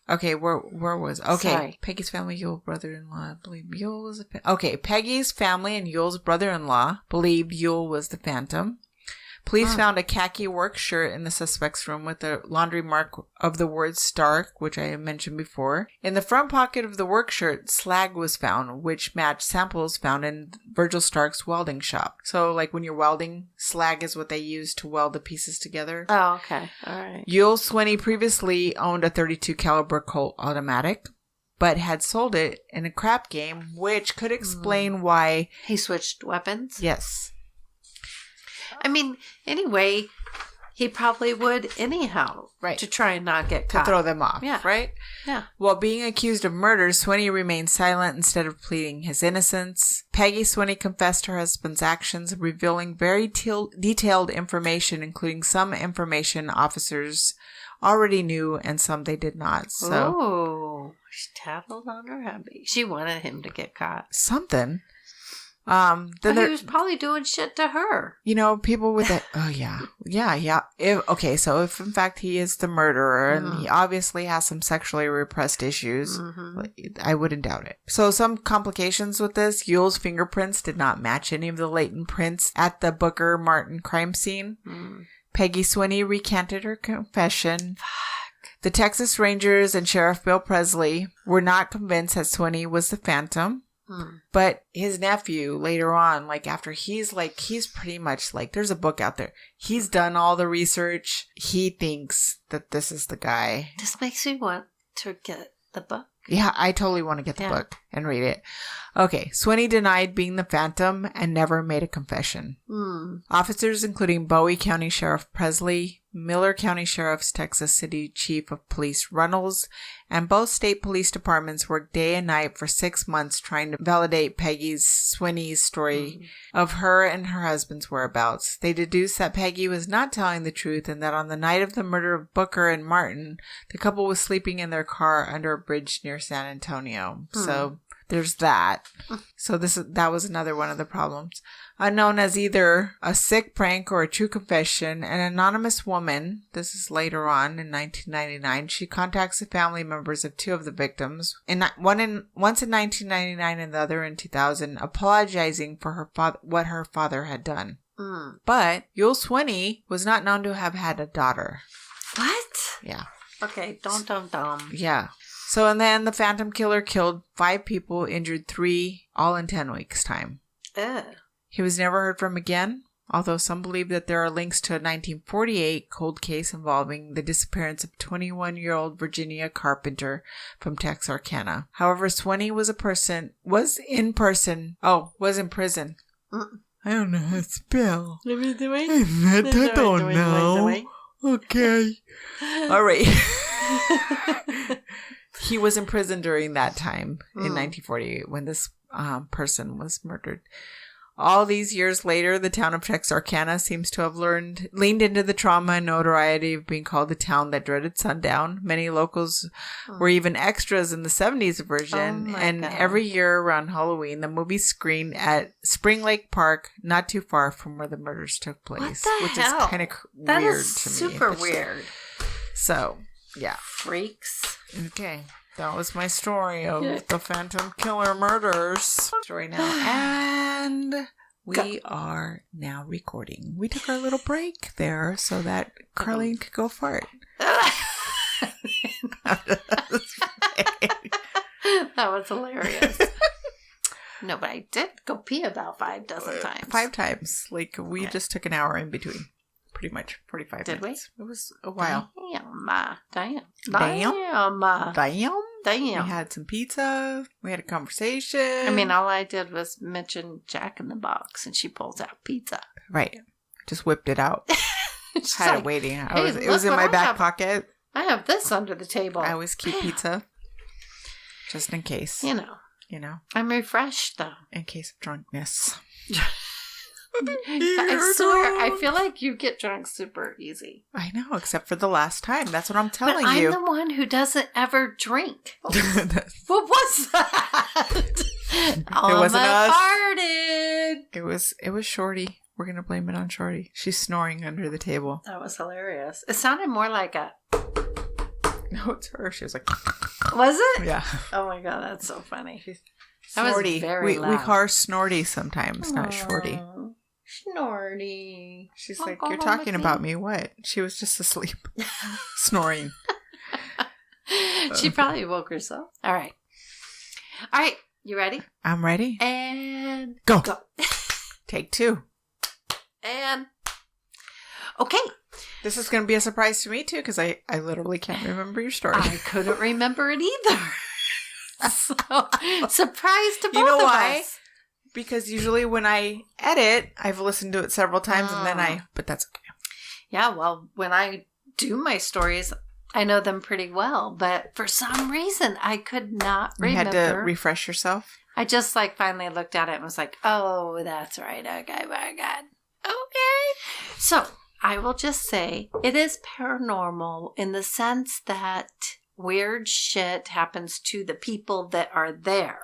Okay, where was okay? Sorry. Peggy's family, Yule brother-in-law. I believe Yule was okay. Peggy's family and Yule's brother-in-law believed Yule was the Phantom. Police found a khaki work shirt in the suspect's room with a laundry mark of the word Stark, which I mentioned before. In the front pocket of the work shirt, slag was found, which matched samples found in Virgil Stark's welding shop. So, like when you're welding, slag is what they use to weld the pieces together. Oh, okay. All right. Yule Swinney previously owned a .32 caliber Colt automatic, but had sold it in a crap game, which could explain why. He switched weapons? Yes. I mean, anyway, he probably would anyhow. Right. To try and not get To caught. throw them off, Yeah. right? Yeah. While being accused of murder, Swinney remained silent instead of pleading his innocence. Peggy Swinney confessed her husband's actions, revealing very detailed information, including some information officers already knew and some they did not. So Oh, she tattled on her hubby. She wanted him to get caught. something. But Then he there, was probably doing shit to her. you know, people with that. Oh yeah. Okay, so if in fact he is the murderer and he obviously has some sexually repressed issues, I wouldn't doubt it. So some complications with this: Yule's fingerprints did not match any of the latent prints at the Booker Martin crime scene. Peggy Swinney recanted her confession. The Texas Rangers and Sheriff Bill Presley were not convinced that Swinney was the Phantom. But his nephew later on, like after he's pretty much like, there's a book out there. He's done all the research. He thinks that this is the guy. This makes me want to get the book. Yeah, I totally want to get the book and read it. Okay, Swinney denied being the Phantom and never made a confession. Officers including Bowie County Sheriff Presley, Miller County Sheriff's Texas City Chief of Police Runnels, and both state police departments worked day and night for 6 months trying to validate Swinney's story of her and her husband's whereabouts. They deduced that Peggy was not telling the truth and that on the night of the murder of Booker and Martin, the couple was sleeping in their car under a bridge near San Antonio. So there's that. So that was another one of the problems. Unknown as either a sick prank or a true confession, an anonymous woman, this is later on in 1999, she contacts the family members of two of the victims, once in 1999 and the other in 2000, apologizing for what her father had done. But Yule Swinney was not known to have had a daughter. What? Yeah. Okay, dum. Yeah. So, and then the Phantom Killer killed 5 people, injured 3, all in 10 weeks' time. He was never heard from again, although some believe that there are links to a 1948 cold case involving the disappearance of 21-year-old Virginia Carpenter from Texarkana. However, Swinney was in prison. I don't know how to spell. Let me do it. I don't know. Okay. All right. He was in prison during that time in 1948 when this person was murdered. All these years later, the town of Texarkana seems to have leaned into the trauma and notoriety of being called the town that dreaded sundown. Many locals were even extras in the 70s version. And every year around Halloween, the movie screened at Spring Lake Park, not too far from where the murders took place. What the hell? Is kind of that weird is to me. super weird. So, yeah. Freaks. Okay. That was my story of the Phantom Killer murders. Story now. And we are now recording. We took our little break there so that Carlene could go fart. That was hilarious. No, but I did go pee about 5 dozen times. 5 times. Like, we just took an hour in between. Pretty much 45 Did minutes. It was a while. Damn. We had some pizza. We had a conversation. I mean, all I did was mention Jack in the Box, and she pulls out pizza. Right. Just whipped it out. She's Had like, it waiting. "Hey, It was in look my what back pocket. I have this under the table. I always keep pizza. Just in case. You know. I'm refreshed, though. In case of drunkenness. I swear, I feel like you get drunk super easy. I know, except for the last time. That's what I'm telling but you. I'm the one who doesn't ever drink. What was that? It wasn't us. Farted. It was Shorty. We're gonna blame it on Shorty. She's snoring under the table. That was hilarious. It sounded more like a... No, it's her. She was like... Was it? Yeah. Oh my god, that's so funny. That Snorty. Was very loud. We call her Snorty sometimes, not Shorty. Snorty. She's like, you're talking about me. What? She was just asleep. Snoring. She probably woke herself. All right. You ready? I'm ready. And go. Take 2. And okay. This is going to be a surprise to me too, because I literally can't remember your story. I couldn't remember it either. So, surprise to both you know of why? us. Because usually when I edit, I've listened to it several times and then but that's okay. Yeah, well, when I do my stories, I know them pretty well, but for some reason I could not remember. You had to refresh yourself? I just finally looked at it and was like, oh, that's right. Okay, my God. Okay. So I will just say it is paranormal in the sense that weird shit happens to the people that are there.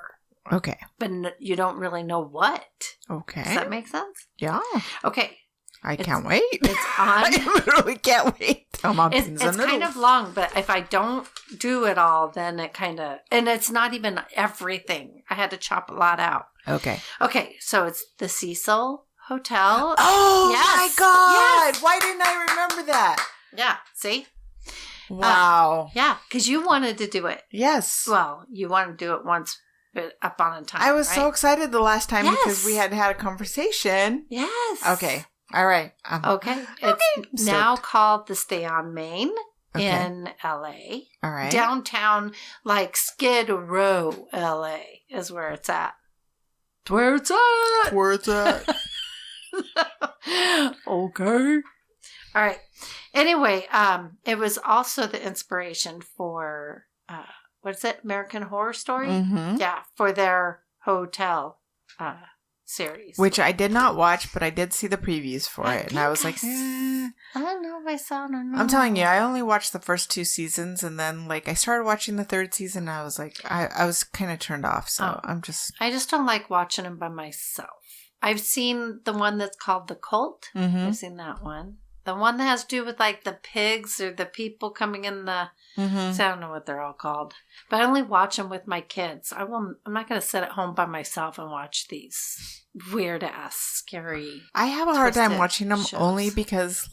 Okay. But you don't really know what. Okay. Does that make sense? Yeah. Okay. I can't wait. It's on. I literally can't wait. It's kind of long, but if I don't do it all, then it kind of... And it's not even everything. I had to chop a lot out. Okay. Okay, so it's the Cecil Hotel. Oh, yes. my God. Yes. Why didn't I remember that? Yeah, see? Wow. Yeah, because you wanted to do it. Yes. Well, you wanted to do it once, but up on a time. I was right? so excited the last time because we had a conversation. Yes. Okay. All right. Okay. It's now called the Stay on Main in LA. All right. Downtown, Skid Row, LA is where it's at. Where it's at. Where it's at. Okay. All right. Anyway, it was also the inspiration for, what is it? American Horror Story? Mm-hmm. Yeah, for their hotel series. Which I did not watch, but I did see the previews for it. And I was like, I don't know if I saw it or not. I'm telling you, I only watched the first 2 seasons. And then, I started watching the 3rd season. And I was like, I was kind of turned off. So I just don't like watching them by myself. I've seen the one that's called The Cult. Mm-hmm. I've seen that one. The one that has to do with the pigs or the people coming in the... Mm-hmm. So I don't know what they're all called. But I only watch them with my kids. I'm not going to sit at home by myself and watch these weird-ass, scary... I have a hard time watching them shows. only because,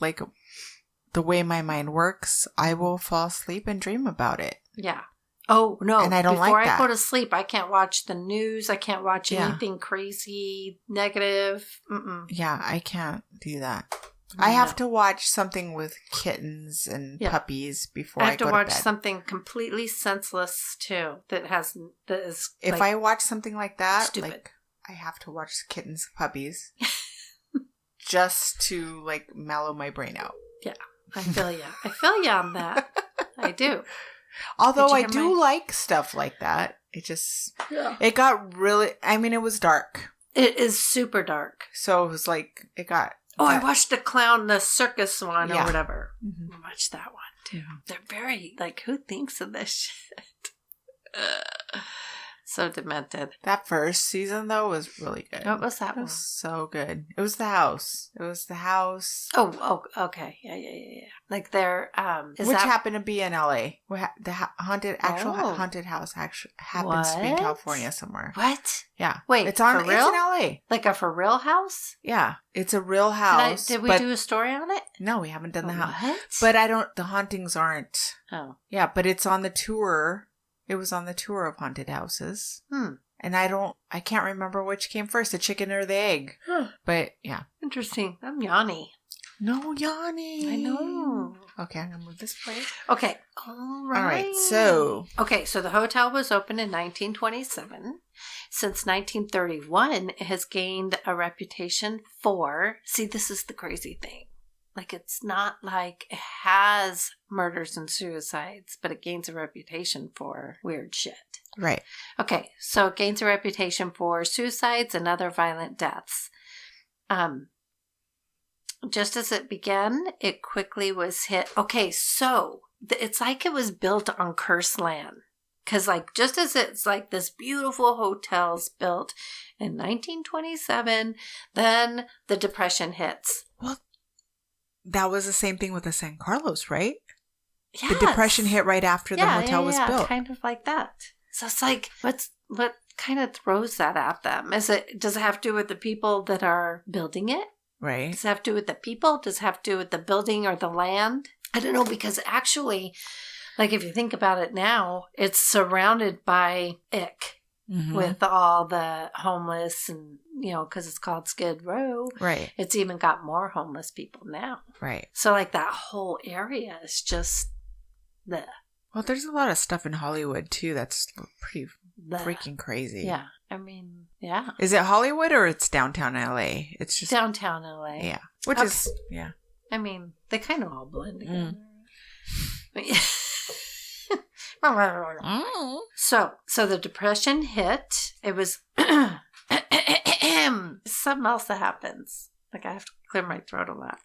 the way my mind works, I will fall asleep and dream about it. Yeah. Oh, no. And I don't Before like that. I go to sleep, I can't watch the news. I can't watch anything crazy, negative. Mm-mm. Yeah, I can't do that. I have to watch something with kittens and puppies before I go to bed. I have to watch something completely senseless, too, that is... If I watch something like that, stupid. I have to watch kittens and puppies. just to like mellow my brain out. I feel ya. I feel ya on that. I do. Although I hear do my- like stuff like that. It just, Yeah. it got really, I mean, it was dark. It is super dark. So it was like, it got. Oh, I watched the circus one or Yeah. whatever. Mhm. I watched that one too. Mhm. They're very, like, who thinks of this shit? So demented. That first season, though, was really good. What was that It one? was so good. It was the house. Oh, okay. Yeah. Like they're, Which happened to be in LA. The haunted house happens to be in What? California somewhere. What? Yeah. Wait, It's on. for real? It's in LA. Like a for real house? Yeah. It's a real house. Did we but do a story on it? No, we haven't done the house. What? But the hauntings aren't. Oh. Yeah, but it's on the tour. It was on the tour of haunted houses. And I can't remember which came first, the chicken or the egg. Huh. But yeah. Interesting. I'm Yanni. No, Yanni. I know. Okay, I'm going to move this plate. Okay. All right. All right, so. Okay, so the hotel was opened in 1927. Since 1931, it has gained a reputation for, see, this is the crazy thing. Like, it's not like it has murders and suicides, but it gains a reputation for weird shit. Right. Okay, so it gains a reputation for suicides and other violent deaths. Just as it began, it quickly was hit. Okay, so it's like it was built on cursed land. Because, like, just as it's like this beautiful hotel's built in 1927, then the Depression hits. Well, that was the same thing with the San Carlos, right? Yes. The Depression hit right after the hotel was built. Kind of like that. So it's like, what kind of throws that at them? Does it have to do with the people that are building it? Right. Does it have to do with the people? Does it have to do with the building or the land? I don't know, because actually, like, if you think about it now, it's surrounded by ick Mm-hmm. with all the homeless and, because it's called Skid Row. Right. It's even got more homeless people now. Right. So, like, that whole area is just the Well, there's a lot of stuff in Hollywood, too, that's pretty the freaking crazy. Yeah. I mean, yeah. Is it Hollywood or it's downtown LA? It's just Downtown LA. Yeah. Which Okay. is yeah. I mean, they kind of all blend together. Mm. So the Depression hit. It was something else that happens. Like, I have to clear my throat a lot.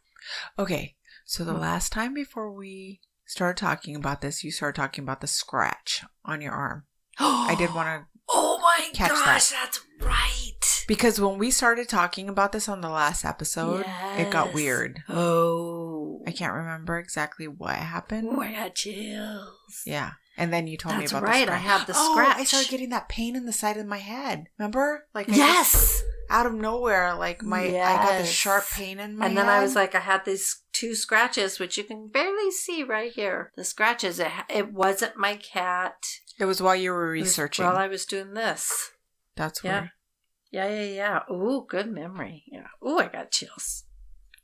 Okay. So the last time before we started talking about this, you started talking about the scratch on your arm. I did want to Oh my catch gosh, that. that's right. because when we started talking about this on the last episode, it got Yes. weird. Oh. I can't remember exactly what happened. Oh, I got chills. Yeah. And then you told That's me about right, the I scratch. have the Oh, scratch. I started getting that pain in the side of my head. Remember? Like I just- Yes. out of nowhere, like I got this Yes. sharp pain in my And head. then I was like, I had these 2 scratches, which you can barely see right here. The scratches, it wasn't my cat. it was while you were It was researching. while I was doing this. That's Yeah. where Yeah. Ooh, good memory. Yeah. Ooh, I got chills.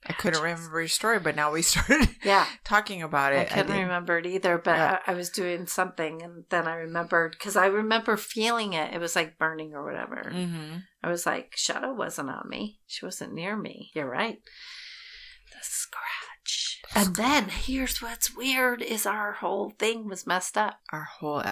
I couldn't remember your story, but now we started Yeah. talking about I it. couldn't did. remember it either, but Yeah. I was doing something, and then I remembered, because I remember feeling it. It was like burning or whatever. Mm-hmm. I was like, Shadow wasn't on me. She wasn't near me. You're right. The scratch. And then here's what's weird is our whole thing was messed up. Our whole,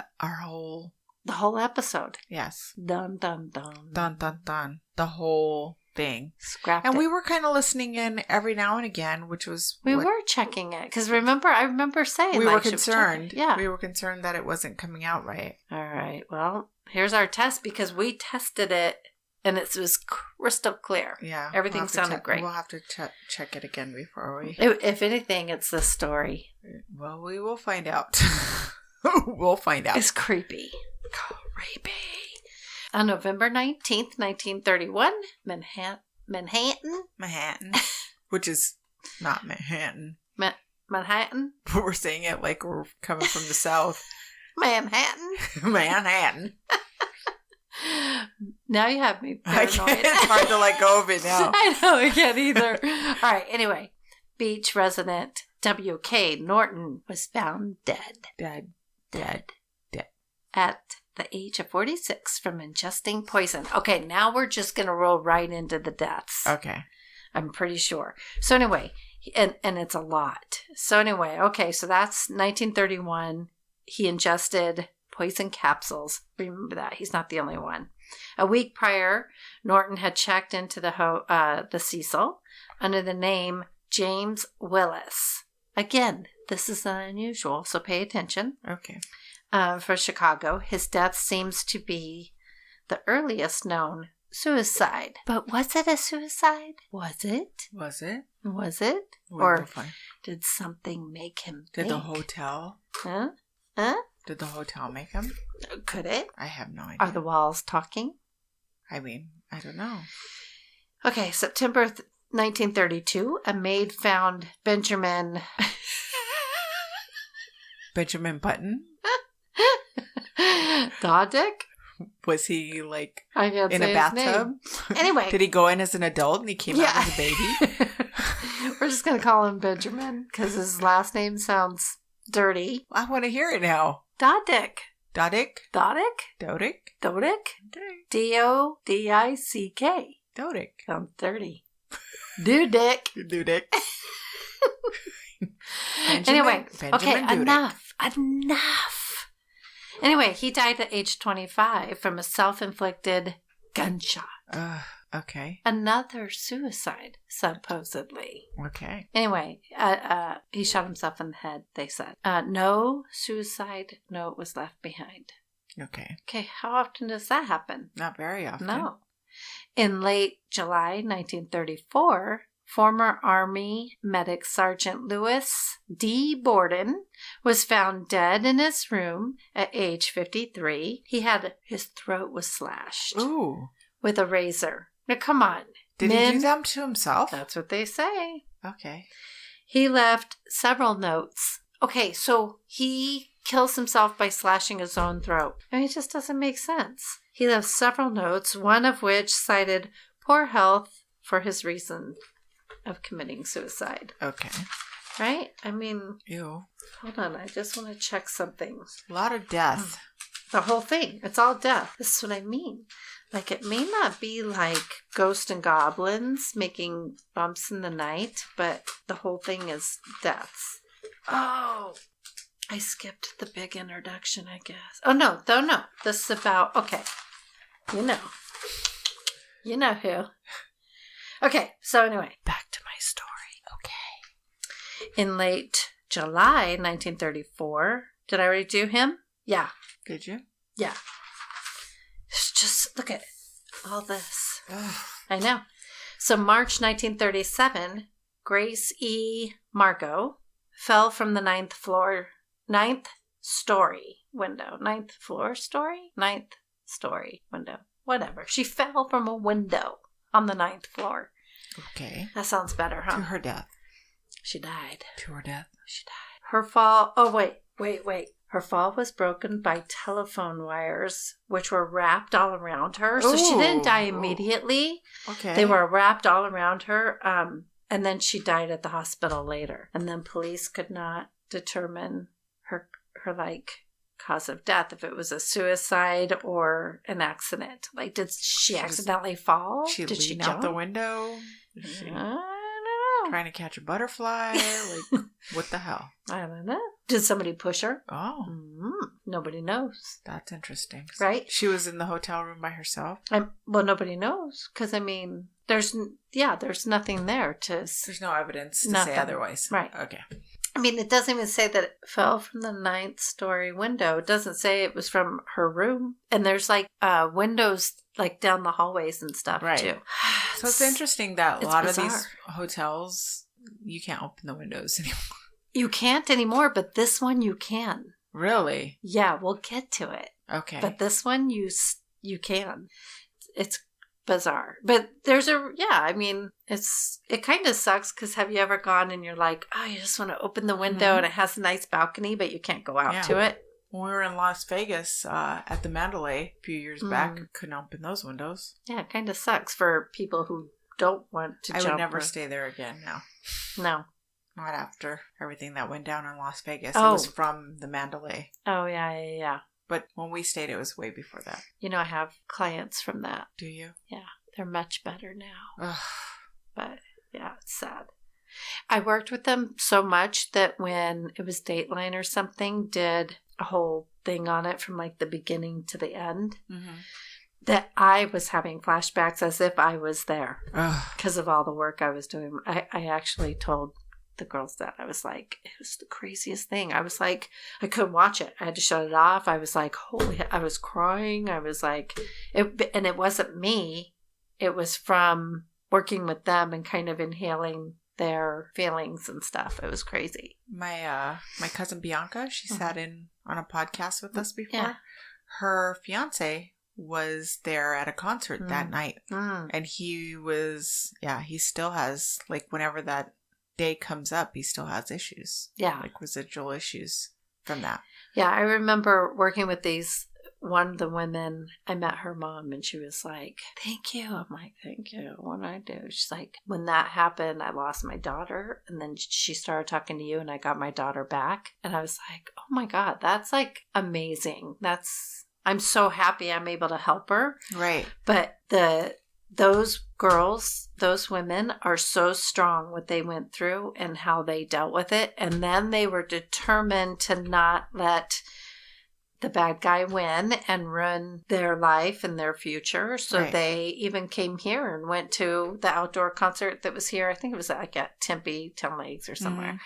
The whole episode. yes, Dun dun dun. dun dun dun, the whole thing. Scrapped And it. we were kind of listening in every now and again, which was We what- were checking it because I remember saying we like, were should we check it? concerned. Yeah. we were concerned that it wasn't coming out right. All right. Well, here's our test because we tested it and it was crystal clear. Yeah, Everything we'll have to sounded great. We'll have to check it again before we. If anything, it's the story. Well, we will find out. We'll find out. It's creepy. Creepy. On November 19th, 1931, Manhattan, which is not Manhattan. Manhattan, But we're saying it like we're coming from the south. Manhattan. Manhattan. Now you have me I paranoid. can't, it's hard to let go of it now. I know, I can't either. All right, anyway. Beach resident W.K. Norton was found dead. Dead. At the age of 46 from ingesting poison. Okay, now we're just going to roll right into the deaths. Okay. I'm pretty sure. So anyway, and it's a lot. So anyway, okay, so that's 1931. He ingested poison capsules. Remember that. He's not the only one. A week prior, Norton had checked into the Cecil under the name James Willis. Again, this is unusual, so pay attention. Okay. For Chicago, his death seems to be the earliest known suicide. But was it a suicide? Was it? Was it? Was it? Or did something make him think? Did the hotel? Huh? Did the hotel make him? Could it? I have no idea. Are the walls talking? I mean, I don't know. Okay, September 1932, a maid found Benjamin... Benjamin Button? Dodick? Was he like I can't in say a bathtub? Anyway. Did he go in as an adult and he came out as a baby? We're just going to call him Benjamin because his last name sounds dirty. I want to hear it now. Dodick. Dodick? Dodick? Dodick? Dodick? D-O-D-I-C-K. Dodick. Sounds dirty. Dodick. Dodick. Anyway, Benjamin okay, Dodick. enough. Anyway, he died at age 25 from a self-inflicted gunshot. Okay. Another suicide, supposedly. Okay. Anyway, he shot himself in the head, they said. No suicide note was left behind. Okay. Okay, how often does that happen? Not very often. No. In late July 1934, former Army medic Sergeant Lewis D. Borden was found dead in his room at age 53. His throat was slashed. Ooh. With a razor. Now, come on. Did he do them to himself? That's what they say. Okay. He left several notes. Okay, so he kills himself by slashing his own throat. I mean, it just doesn't make sense. He left several notes, one of which cited poor health for his reason of committing suicide. Okay. Right? I mean... Ew. Hold on, I just want to check something. A lot of death. The whole thing. It's all death. This is what I mean. Like, it may not be like ghosts and goblins making bumps in the night, but the whole thing is deaths. Oh, I skipped the big introduction, I guess. Oh, no. This is about, okay. You know who. Okay, so anyway, back to my story. Okay. In late July 1934, did I already do him? Yeah. Did you? Yeah. Just look at all this. Ugh. I know. So March 1937, Grace E. Margot fell from the ninth story window. Ninth story window. Whatever. She fell from a window on the 9th floor. Okay. That sounds better, huh? To her death. She died. To her death. She died. Her fall... Oh, wait. Her fall was broken by telephone wires, which were wrapped all around her. So she didn't die immediately. Okay. They were wrapped all around her. And then she died at the hospital later. And then police could not determine her cause of death, if it was a suicide or an accident. Like, did she accidentally fall? Did she lean out the window? Did she I don't know. trying to catch a butterfly? Like, what the hell? I don't know. Did somebody push her? Oh. Nobody knows. That's interesting. Right? She was in the hotel room by herself? Well, nobody knows. Because, I mean, there's nothing there to... There's no evidence to say otherwise. Right. Okay. I mean, it doesn't even say that it fell from the 9th story window. It doesn't say it was from her room. And there's like windows like down the hallways and stuff too. So it's interesting that a lot bizarre. of these hotels, you can't open the windows anymore. You can't anymore, but this one you can. Really? Yeah, we'll get to it. Okay. But this one you can. It's bizarre. But there's I mean, it kind of sucks because have you ever gone and you're like, oh, you just want to open the window and it has a nice balcony, but you can't go out to it? When we were in Las Vegas at the Mandalay a few years back, couldn't open those windows. Yeah, it kind of sucks for people who don't want to jump. I would never stay there again now. No. Not after everything that went down in Las Vegas. It was from the Mandalay. Oh, yeah. But when we stayed, it was way before that. You know, I have clients from that. Do you? Yeah. They're much better now. Ugh. But It's sad. I worked with them so much that when it was Dateline or something, did a whole thing on it from like the beginning to the end, that I was having flashbacks as if I was there because of all the work I was doing. I actually told the girls that. I was like, it was the craziest thing. I was like, I couldn't watch it. I had to shut it off. I was like, I was crying. I was like, and it wasn't me. It was from working with them and kind of inhaling their feelings and stuff. It was crazy. My cousin Bianca, she sat in on a podcast with us before. Yeah. Her fiance was there at a concert that night. And he still has, like, whenever that day comes up, he still has issues. Yeah. Like residual issues from that. Yeah, I remember working with one of the women. I met her mom and she was like, thank you. I'm like, thank you. What did I do? She's like, when that happened, I lost my daughter. And then she started talking to you and I got my daughter back. And I was like, oh my God, that's like amazing. I'm so happy I'm able to help her. Right. But those girls, those women are so strong what they went through and how they dealt with it. And then they were determined to not let the bad guy win and ruin their life and their future. So they even came here and went to the outdoor concert that was here. I think it was like at Tempe, Ten Lakes or somewhere.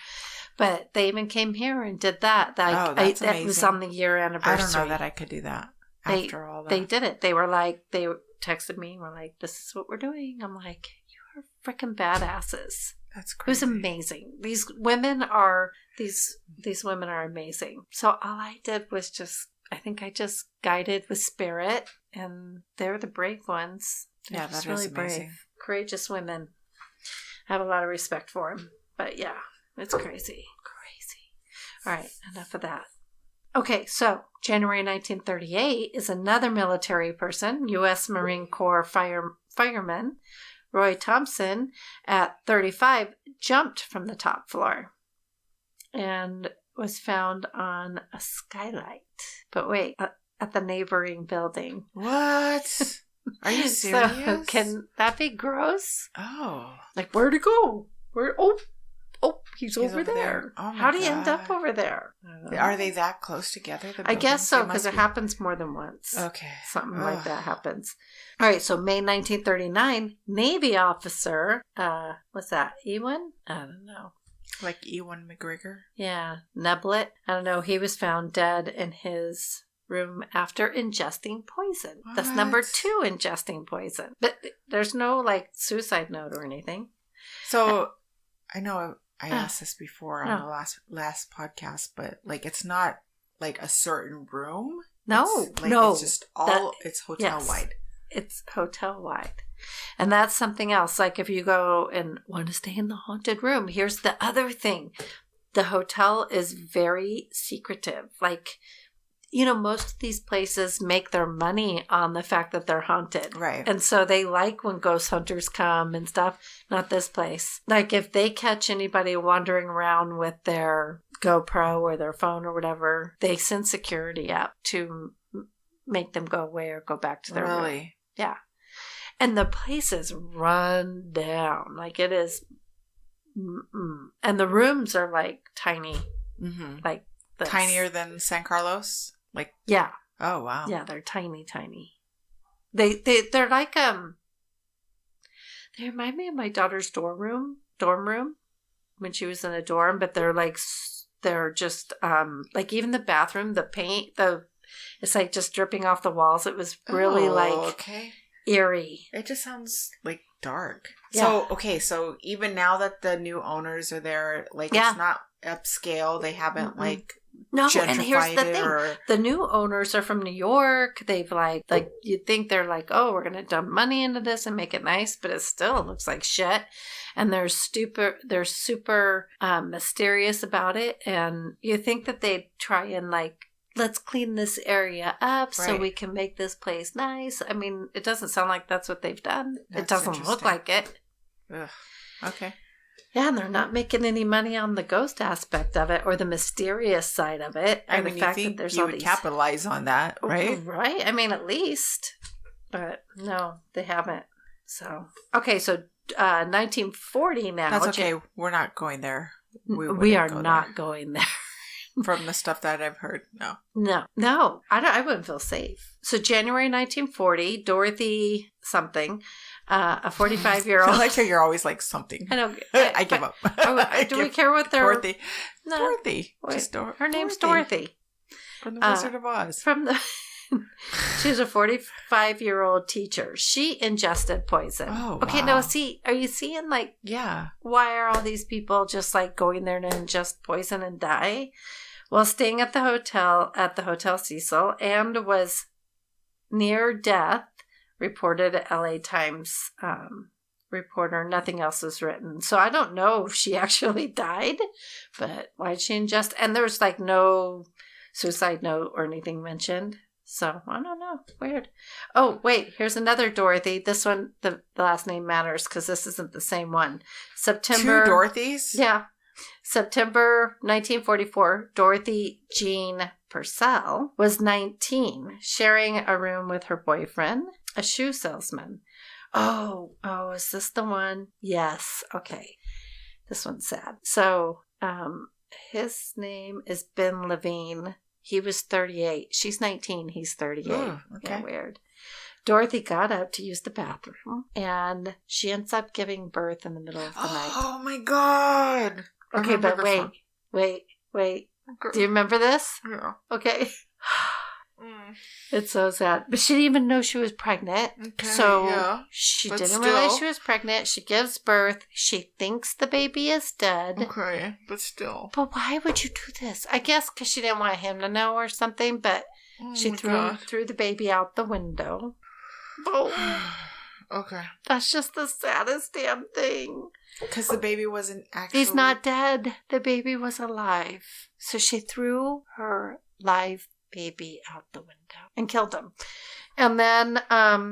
But they even came here and did that. That's amazing. It was on the year anniversary. I don't know that I could do that after all that. They did it. They were like, they texted me and were like, this is what we're doing. I'm like, you are freaking badasses. That's It crazy. was amazing. These women are amazing. So all I did was I think I just guided with spirit, and they're the brave ones. They're Yeah, just that is really amazing. brave, courageous women. I have a lot of respect for them. But yeah, it's crazy. All right, enough of that. Okay, so January 1938 is another military person, U.S. Marine Corps fireman Roy Thompson, at 35, jumped from the top floor and was found on a skylight. But wait, at the neighboring building. What? Are you serious? So, can that be gross? Oh. Like, where'd he go? He's over there. Oh my How do you end up God. over there? Are they that close together? I guess so, because it happens more than once. Okay. Something like that happens. All right, so May 1939, Navy officer, what's that, Ewan? I don't know. Like Ewan McGregor? Yeah, Neblett. I don't know. He was found dead in his room after ingesting poison. That's number 2 ingesting poison. But there's no, like, suicide note or anything. So, I know I asked this before on the last podcast, but, like, it's not, like, a certain room? No, It's just it's hotel-wide. It's hotel-wide. And that's something else. Like, if you go and want to stay in the haunted room, here's the other thing. The hotel is very secretive. Like, you know, most of these places make their money on the fact that they're haunted. Right. And so they like when ghost hunters come and stuff. Not this place. Like, if they catch anybody wandering around with their GoPro or their phone or whatever, they send security up to make them go away or go back to their room. Really? Yeah. And the place is run down. Like, it is. And the rooms are, like, tiny. Mm-hmm. Like this. Tinier than San Carlos? Like, yeah. Oh, wow. Yeah, they're tiny. They're like, they remind me of my daughter's dorm room when she was in a dorm, but they're just, like, even the bathroom, the paint, it's like just dripping off the walls. It was really eerie. It just sounds like dark. Yeah. So even now that the new owners are there, like, it's not upscale. They haven't like no. gentrified And here's the thing: or... the new owners are from New York. They've like you'd think they're like, oh, we're gonna dump money into this and make it nice, but it still looks like shit. And they're super mysterious about it. And you think that they'd try and like, let's clean this area up so we can make this place nice. I mean, it doesn't sound like that's what they've done. It doesn't look like it. Ugh. Okay. Yeah, and they're not making any money on the ghost aspect of it or the mysterious side of it. I And mean, the you fact think that there's you all would these... capitalize on that, right? Right. I mean, at least. But no, they haven't. So, okay, so 1940 now. That's okay. We're not going there. We are not going there. From the stuff that I've heard, no. No. I wouldn't feel safe. So January 1940, Dorothy something, a 45-year-old. I like how you're always like something. I don't. I give up. Do we care what they're? Dorothy. No. Dorothy. Wait, her name's Dorothy. From the Wizard of Oz. She's a 45-year-old teacher. She ingested poison. Oh, okay. wow. Now, are you seeing like? Yeah. Why are all these people just like going there to ingest poison and die? Well, staying at the Hotel Cecil, and was near death, reported at LA Times reporter. Nothing else is written. So I don't know if she actually died, but why'd she ingest? And there's like no suicide note or anything mentioned. So I don't know. Weird. Oh, wait. Here's another Dorothy. This one, the last name matters because this isn't the same one. September. 2 Dorothys? Yeah. September 1944, Dorothy Jean Purcell was 19, sharing a room with her boyfriend, a shoe salesman. Oh, is this the one? Yes. Okay. This one's sad. So, his name is Ben Levine. He was 38. She's 19. He's 38. Oh, okay. Yeah, weird. Dorothy got up to use the bathroom, and she ends up giving birth in the middle of the night. Oh, my God. Okay, but wait. Do you remember this? Yeah. Okay. It's so sad. But she didn't even know she was pregnant. Okay, so she didn't realize she was pregnant. She gives birth. She thinks the baby is dead. Okay, but still. But why would you do this? I guess because she didn't want him to know or something, but she threw the baby out the window. Oh. Okay. That's just the saddest damn thing. Because the baby wasn't actually... He's not dead. The baby was alive. So she threw her live baby out the window and killed him. And then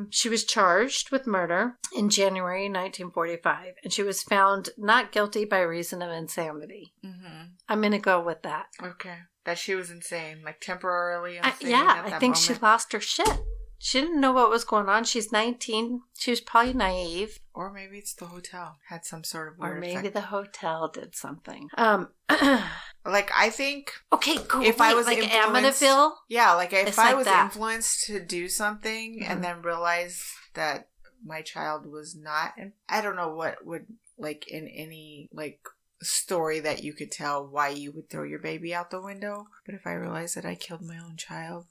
she was charged with murder in January 1945. And she was found not guilty by reason of insanity. Mm-hmm. I'm going to go with that. Okay. That she was insane. Like temporarily insane I think she lost her shit. She didn't know what was going on. She's 19. She was probably naive. Or maybe it's the hotel. Had some sort of weird effect. The hotel did something. Like, I think... Okay, cool. If I was like influenced... Amityville? Yeah, like if I was that. influenced to do something and then realized that my child was not... I don't know what would, like, in any, like... story that you could tell why you would throw your baby out the window. But if I realized that I killed my own child...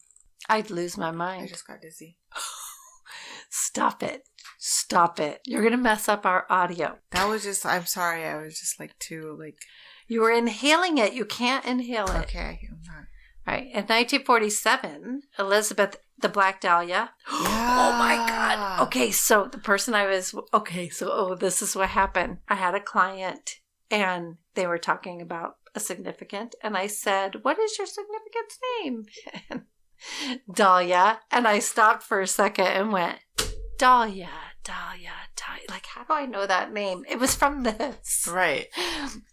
I'd lose my mind. I just got dizzy. Stop it. You're going to mess up our audio. That was just, I'm sorry. I was just like too, like. You were inhaling it. You can't inhale it. Okay. I'm not. All right. In 1947, Elizabeth, the Black Dahlia. Yeah. Oh my God. Okay. So the person this is what happened. I had a client and they were talking about a significant. And I said, what is your significant's name? Dahlia. And I stopped for a second and went, Dahlia. Like, how do I know that name? It was from this. Right.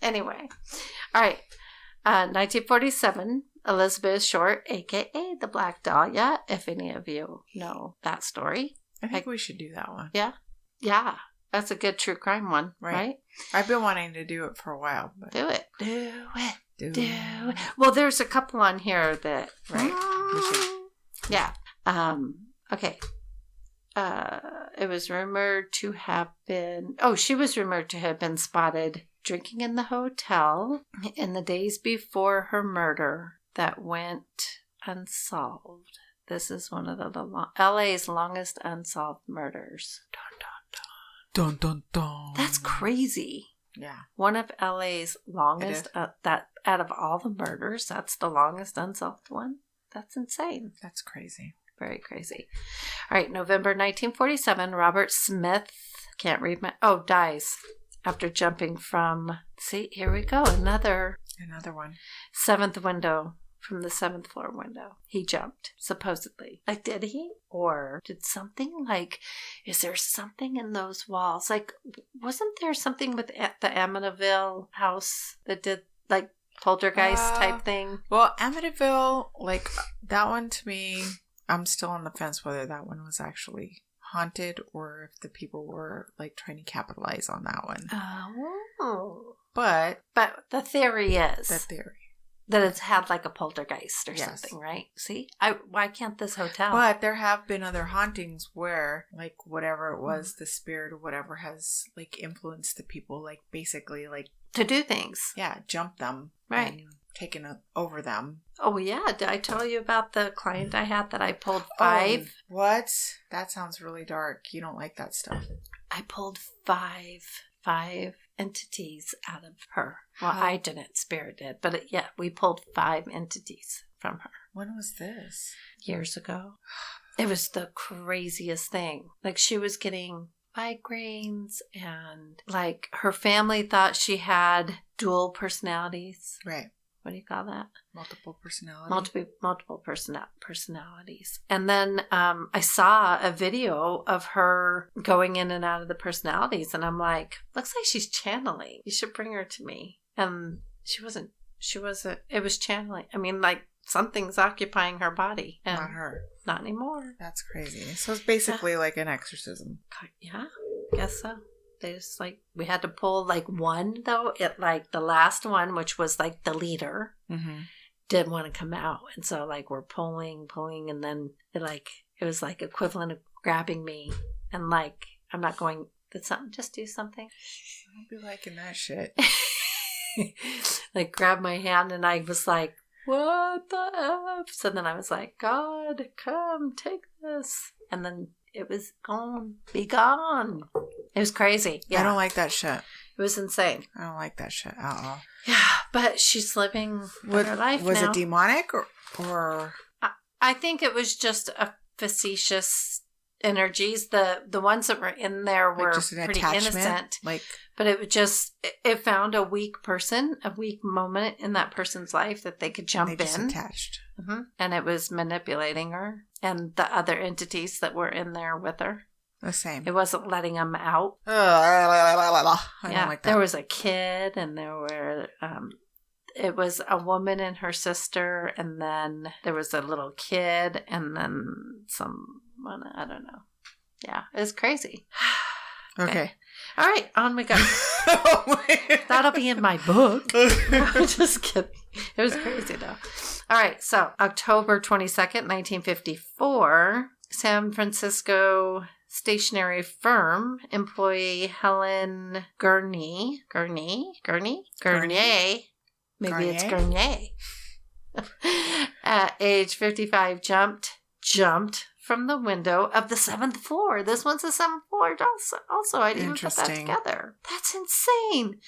Anyway. All right. 1947, Elizabeth Short, a.k.a. the Black Dahlia, if any of you know that story. I think we should do that one. Yeah? Yeah. That's a good true crime one, right? I've been wanting to do it for a while. But... Do it. Well, there's a couple on here that... Right. Yeah. Okay. It was rumored to have been... Oh, she was rumored to have been spotted drinking in the hotel in the days before her murder that went unsolved. This is one of the LA's longest unsolved murders. Dun, dun, dun. That's crazy. Yeah. One of LA's longest, that out of all the murders, that's the longest unsolved one. That's insane. That's crazy. Very crazy. All right, November 1947, Robert Smith, dies after jumping from, see, here we go, another one. 7th window, from the 7th floor window. He jumped, supposedly. Like, did he? Or did something, like, is there something in those walls? Like, wasn't there something with the Amityville house that did, like, poltergeist type thing? Well, Amityville, like, that one to me, I'm still on the fence whether that one was actually haunted or if the people were like trying to capitalize on that one. Oh. But the theory is that theory. that it's had like a poltergeist or Yes. something, right? See? Why can't this hotel? But there have been other hauntings where, like, whatever it was, the spirit or whatever has, like, influenced the people, like, basically, like, to do things. yeah, jumped them. Right. And taken over them. Oh, yeah. Did I tell you about the client I had that I pulled 5? Oh, what? That sounds really dark. You don't like that stuff. I pulled 5 entities out of her. Well, How? I didn't. Spirit did. But yeah, we pulled 5 entities from her When was this? years ago. It was the craziest thing. Like, she was getting migraines, and like her family thought she had dual personalities. Right. What do you call that? Multiple personality. Multiple personalities. And then I saw a video of her going in and out of the personalities, and I'm like, looks like she's channeling. You should bring her to me. And she wasn't. It was channeling. I mean, like, something's occupying her body. And Not her. Not anymore. That's crazy. So it's basically like an exorcism. Yeah, I guess so. They just, like, we had to pull, like, one, though. It, like, the last one, which was, like, the leader, didn't want to come out. And so, like, we're pulling, and then it was, like, equivalent of grabbing me. And, like, I'm not going, did something just do something? I don't be liking that shit. Like, grabbed my hand, and I was like, what the F? So then I was like, God, come, take this. And then it was gone. Be gone. It was crazy. Yeah. I don't like that shit. It was insane. I don't like that shit at all. Yeah, but she's living her life was now. it demonic or? I think it was just a facetious energies. The ones that were in there were Like just an pretty attachment? innocent. Like, But it would just, it found a weak person, a weak moment in that person's life that they could jump they just in. attached. And it was manipulating her and the other entities that were in there with her. The same. It wasn't letting them out. I don't like that. There was a kid, and there were, it was a woman and her sister, and then there was a little kid, and then someone, I don't know. Yeah, it was crazy. Okay. All right, on we go. That'll be in my book. I'm just kidding. It was crazy, though. All right, so October 22nd, 1954, San Francisco stationery firm employee Helen Gurney. Maybe it's Gurney. At age 55, jumped from the window of the 7th floor. This one's the 7th floor also. I didn't even put that together. That's insane.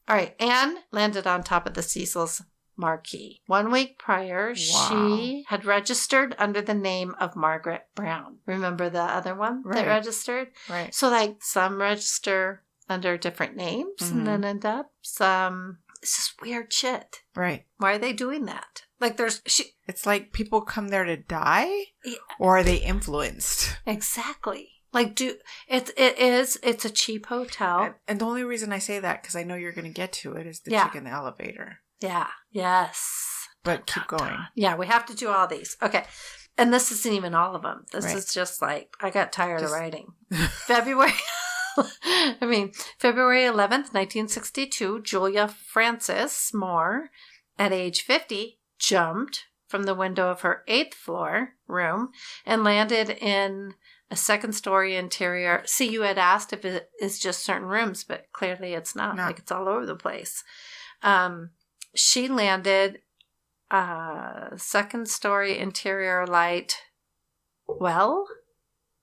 All right. Anne landed on top of the Cecil's marquee. 1 week prior, she had registered under the name of Margaret Brown. Remember the other one that registered? Right. So, like, some register under different names and then end up some... It's just weird shit. Right. Why are they doing that? Like, it's like people come there to die, or are they influenced? Exactly. Like, it's a cheap hotel. And the only reason I say that, because I know you're going to get to it, is the chick in the elevator. Yeah. Yes. But keep going. Yeah, we have to do all these. Okay. And this isn't even all of them. This is just like, I got tired of writing. February 11th, 1962, Julia Frances Moore, at age 50, jumped from the window of her 8th floor room and landed in a 2nd-story interior. See, you had asked if it is just certain rooms, but clearly it's not. Like, it's all over the place. She landed 2nd-story interior light well.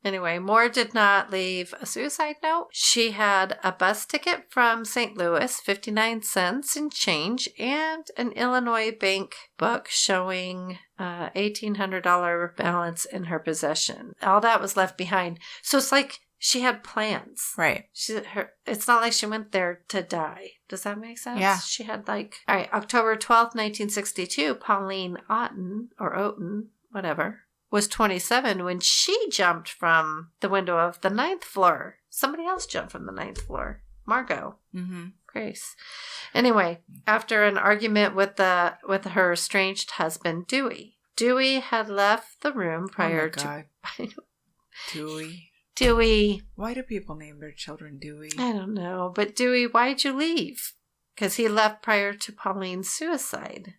Anyway, Moore did not leave a suicide note. She had a bus ticket from St. Louis, 59 cents in change, and an Illinois bank book showing $1,800 balance in her possession. All that was left behind. So it's like she had plans. Right. It's not like she went there to die. Does that make sense? Yeah. She had all right, October 12th, 1962, Pauline Otten, whatever, was 27 when she jumped from the window of the 9th floor. Somebody else jumped from the 9th floor. Margot. Grace. Anyway, after an argument with her estranged husband, Dewey. Dewey had left the room prior to... Dewey. Dewey. Why do people name their children Dewey? I don't know. But Dewey, why'd you leave? Because he left prior to Pauline's suicide.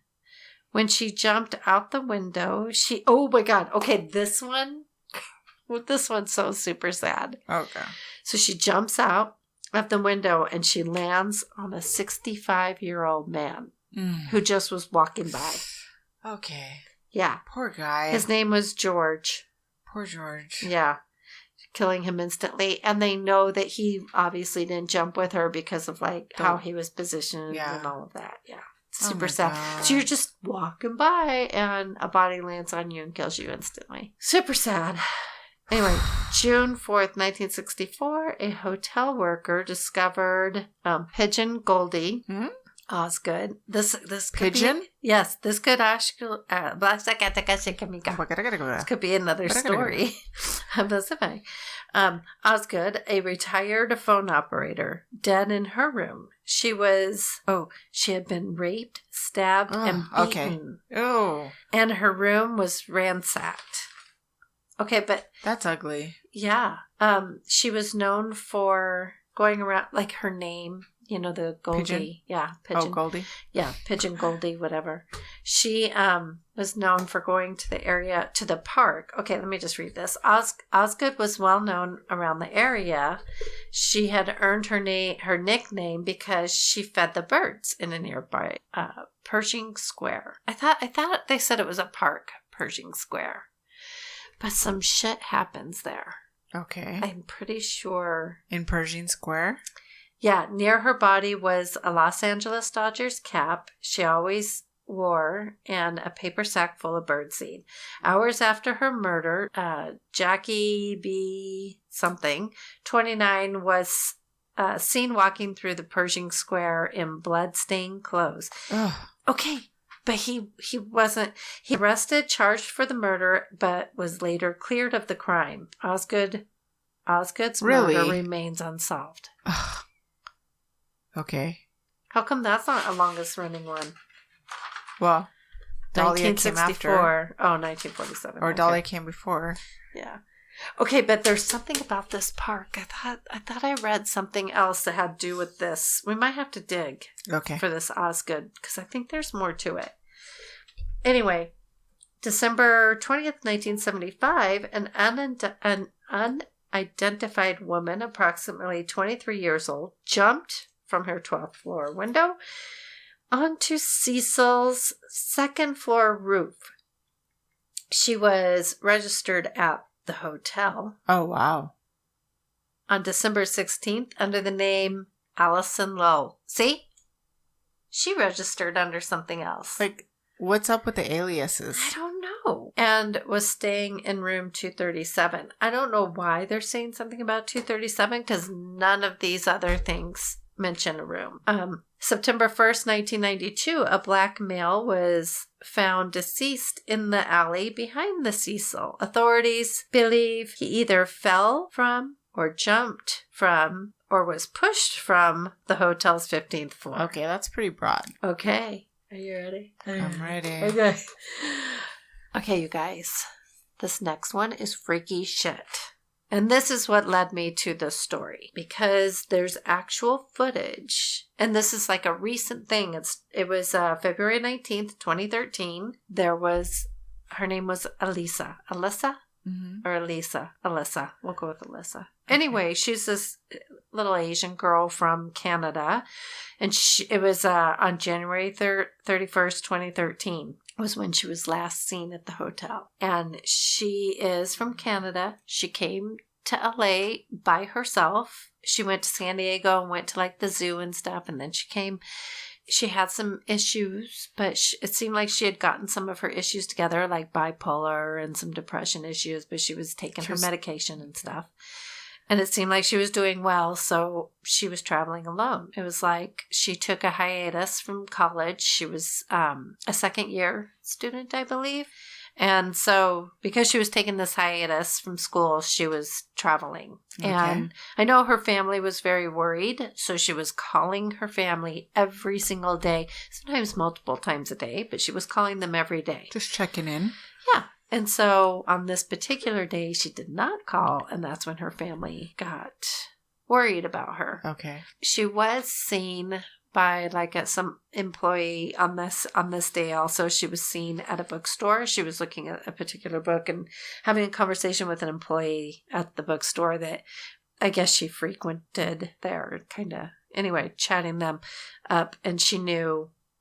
When she jumped out the window, oh my God. Okay, this one. This one's so super sad. Okay. So she jumps out of the window and she lands on a 65-year-old man who just was walking by. Okay. Yeah. Poor guy. His name was George. Poor George. Yeah. Killing him instantly. And they know that he obviously didn't jump with her because of like how he was positioned and all of that. Yeah. Super sad. God. So you're just walking by and a body lands on you and kills you instantly. Super sad. Anyway, June 4th, 1964, a hotel worker discovered Pigeon Goldie Osgood. This could Pigeon? Yes, this could this could be another story. Osgood, a retired phone operator, dead in her room. She had been raped, stabbed, and beaten. Okay. Oh. And her room was ransacked. Okay, but... That's ugly. Yeah. She was known for going around, like her name, the Goldie. Pigeon? Yeah, Pigeon. Oh, Goldie? Yeah, Pigeon Goldie, whatever. She was known for going to the park. Okay, let me just read this. Osgood was well known around the area. She had earned her nickname because she fed the birds in a nearby Pershing Square. I thought they said it was a park, Pershing Square. But some shit happens there. Okay. I'm pretty sure. In Pershing Square? Yeah, near her body was a Los Angeles Dodgers cap she always wore and a paper sack full of birdseed. Hours after her murder, Jackie B. something, 29, was seen walking through the Pershing Square in blood-stained clothes. Ugh. Okay. But he wasn't, he arrested, charged for the murder, but was later cleared of the crime. Osgood's murder remains unsolved. Ugh. Okay. How come that's not a longest running one? Well, Dahlia came after. 1947. Or Dahlia came before. Yeah. Okay, but there's something about this park. I thought I read something else that had to do with this. We might have to dig for this Osgood, because I think there's more to it. Anyway, December 20th, 1975, an unidentified woman, approximately 23 years old, jumped from her 12th floor window onto Cecil's second floor roof. She was registered at the hotel. Oh, wow. On December 16th under the name Allison Lowe. See? She registered under something else. Like, what's up with the aliases? I don't know. And was staying in room 237. I don't know why they're saying something about 237 because none of these other things mention a room. September 1st, 1992, a black male was found deceased in the alley behind the Cecil. Authorities believe he either fell from or jumped from or was pushed from the hotel's 15th floor. Okay, that's pretty broad. Okay. Are you ready? I'm ready. Okay. Okay, you guys. This next one is freaky shit. And this is what led me to the story. Because there's actual footage. And this is like a recent thing. It was February 19th, 2013. Her name was Alyssa. Alyssa? Mm-hmm. Or Elisa? Alyssa. We'll go with Alyssa. Okay. Anyway, she's this little Asian girl from Canada. And it was on January 31st, 2013. Was when she was last seen at the hotel. And she is from Canada. She came to LA by herself. She went to San Diego and went to like the zoo and stuff. And then she had some issues, but it seemed like she had gotten some of her issues together, like bipolar and some depression issues, but she was taking her medication and stuff. And it seemed like she was doing well, so she was traveling alone. It was like she took a hiatus from college. She was a second-year student, I believe. And so because she was taking this hiatus from school, she was traveling. Okay. And I know her family was very worried, so she was calling her family every single day, sometimes multiple times a day, but she was calling them every day. Just checking in. Yeah. And so on this particular day, she did not call, and that's when her family got worried about her. Okay. She was seen by some employee on this day. Also, she was seen at a bookstore. She was looking at a particular book and having a conversation with an employee at the bookstore that I guess she frequented there, kind of, anyway, chatting them up, and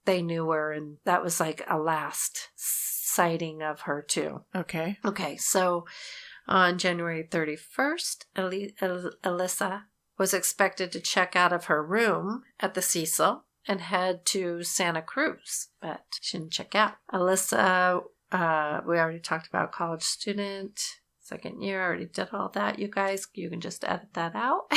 they knew her, and that was like a last sighting of her too. Okay. Okay, so on January 31st, Alyssa was expected to check out of her room at the Cecil and head to Santa Cruz, but she didn't check out. Alyssa, we already talked about college student, second year, already did all that. You guys, you can just edit that out.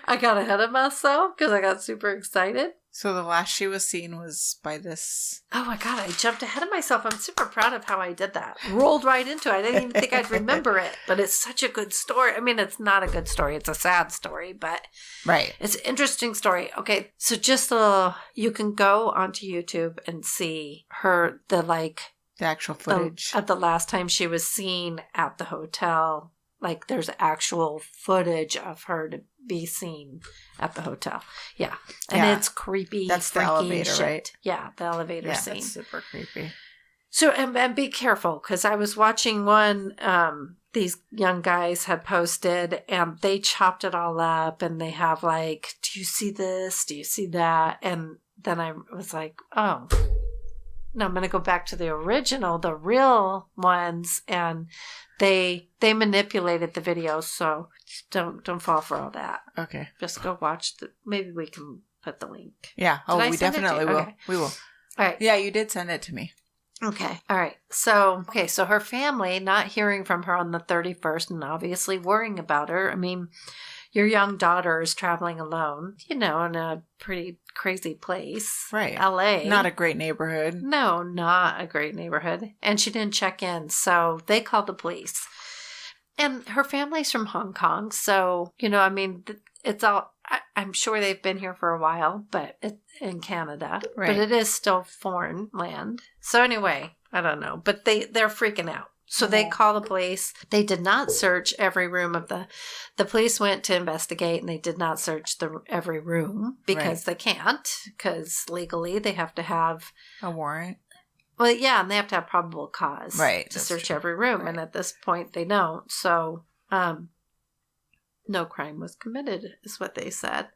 I got ahead of myself because I got super excited. So the last she was seen was by this. Oh my God, I jumped ahead of myself. I'm super proud of how I did that. Rolled right into it. I didn't even think I'd remember it, but it's such a good story. I mean, it's not a good story. It's a sad story, but Right. it's an interesting story. Okay, so you can go onto YouTube and see the actual footage. Of the last time she was seen at the hotel. Like, there's actual footage of her to be seen at the hotel. Yeah. And Yeah. it's creepy. That's the freaky elevator, shit. right? Yeah, the elevator Yeah, scene. that's super creepy. So, and be careful, because I was watching one, these young guys had posted, and they chopped it all up, and they have like, do you see this? Do you see that? And then I was like, oh, no, I'm going to go back to the original, the real ones, and they manipulated the videos, so don't fall for all that. Okay. Just go watch maybe we can put the link. Yeah. Did I We send it to definitely you? will. Okay. We will. All right. Yeah, you did send it to me. Okay. All right. So her family not hearing from her on the 31st and obviously worrying about her. I mean, your young daughter is traveling alone, in a pretty crazy place. Right. LA. Not a great neighborhood. No, not a great neighborhood. And she didn't check in. So they called the police. And her family's from Hong Kong. So, it's all, I'm sure they've been here for a while, but in Canada. Right. But it is still foreign land. So anyway, I don't know. But they're freaking out. So they call the police. They did not search every room of the police went to investigate, and they did not search every room because they can't, because legally they have to have a warrant. Well, yeah, and they have to have probable cause to search every room. Right. And at this point they don't. So no crime was committed is what they said.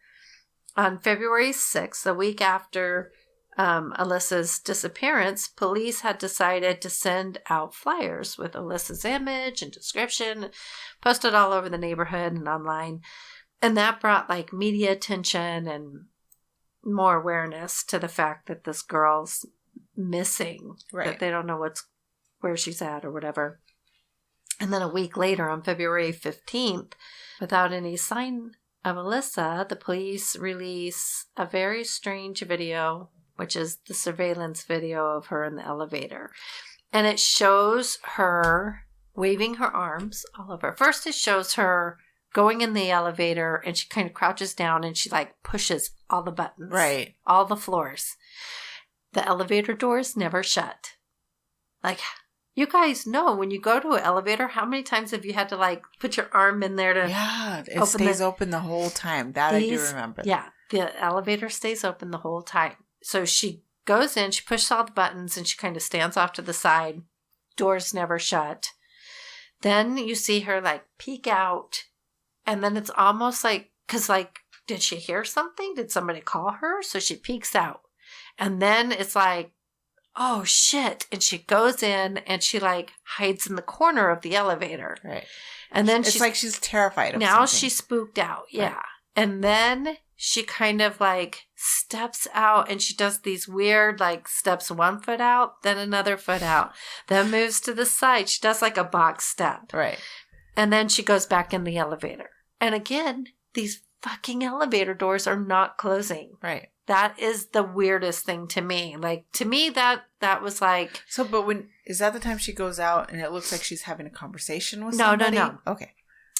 On February 6th, a week after Alyssa's disappearance, police had decided to send out flyers with Alyssa's image and description, posted all over the neighborhood and online. And that brought media attention and more awareness to the fact that this girl's missing, that they don't know where she's at or whatever. And then a week later, on February 15th, without any sign of Alyssa, the police release a very strange video, which is the surveillance video of her in the elevator. And it shows her waving her arms all over. First, it shows her going in the elevator, and she kind of crouches down, and she pushes all the buttons. Right. All the floors. The elevator doors never shut. You guys know when you go to an elevator, how many times have you had to put your arm in there to it stays open the whole time. I do remember. Yeah, the elevator stays open the whole time. So she goes in, she pushes all the buttons, and she kind of stands off to the side. Doors never shut. Then you see her peek out, and then it's almost because did she hear something? Did somebody call her? So she peeks out. And then it's oh shit. And she goes in and she hides in the corner of the elevator. Right. And then she's terrified of now something. she's spooked out. Yeah. Right. And then she kind of steps out, and she does these weird steps 1 foot out, then another foot out, then moves to the side. She does a box step. Right. And then she goes back in the elevator. And again, these fucking elevator doors are not closing. Right. That is the weirdest thing to me. To me, that was So, but is that the time she goes out and it looks like she's having a conversation with somebody? No. Okay.